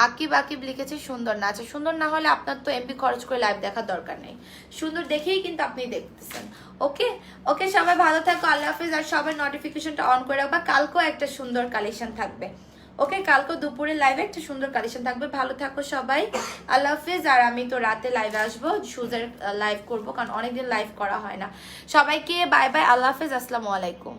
আকিব লিখেছে সুন্দর না। আচ্ছা, সুন্দর না হলে আপনার তো এমবি খরচ করে লাইভ দেখার দরকার নেই, সুন্দর দেখেই কিন্তু আপনি দেখতেছেন। ওকে সবাই ভালো থাকো, আল্লাহ হাফিজ। আর সবাই নোটিফিকেশনটা অন করে রাখবা, কালকেও একটা সুন্দর কালেকশন থাকবে। ওকে, কালকে দুপুরে লাইভে একটা সুন্দর কালেকশন থাকবে। ভালো থাকো সবাই, আল্লাহ হাফিজ। আর আমি তো রাতে লাইভে আসবো, শুজের লাইভ করবো, কারণ অনেকদিন লাইভ করা হয় না। সবাইকে বাই বাই, আল্লাহ হাফিজ, আসসালামু আলাইকুম।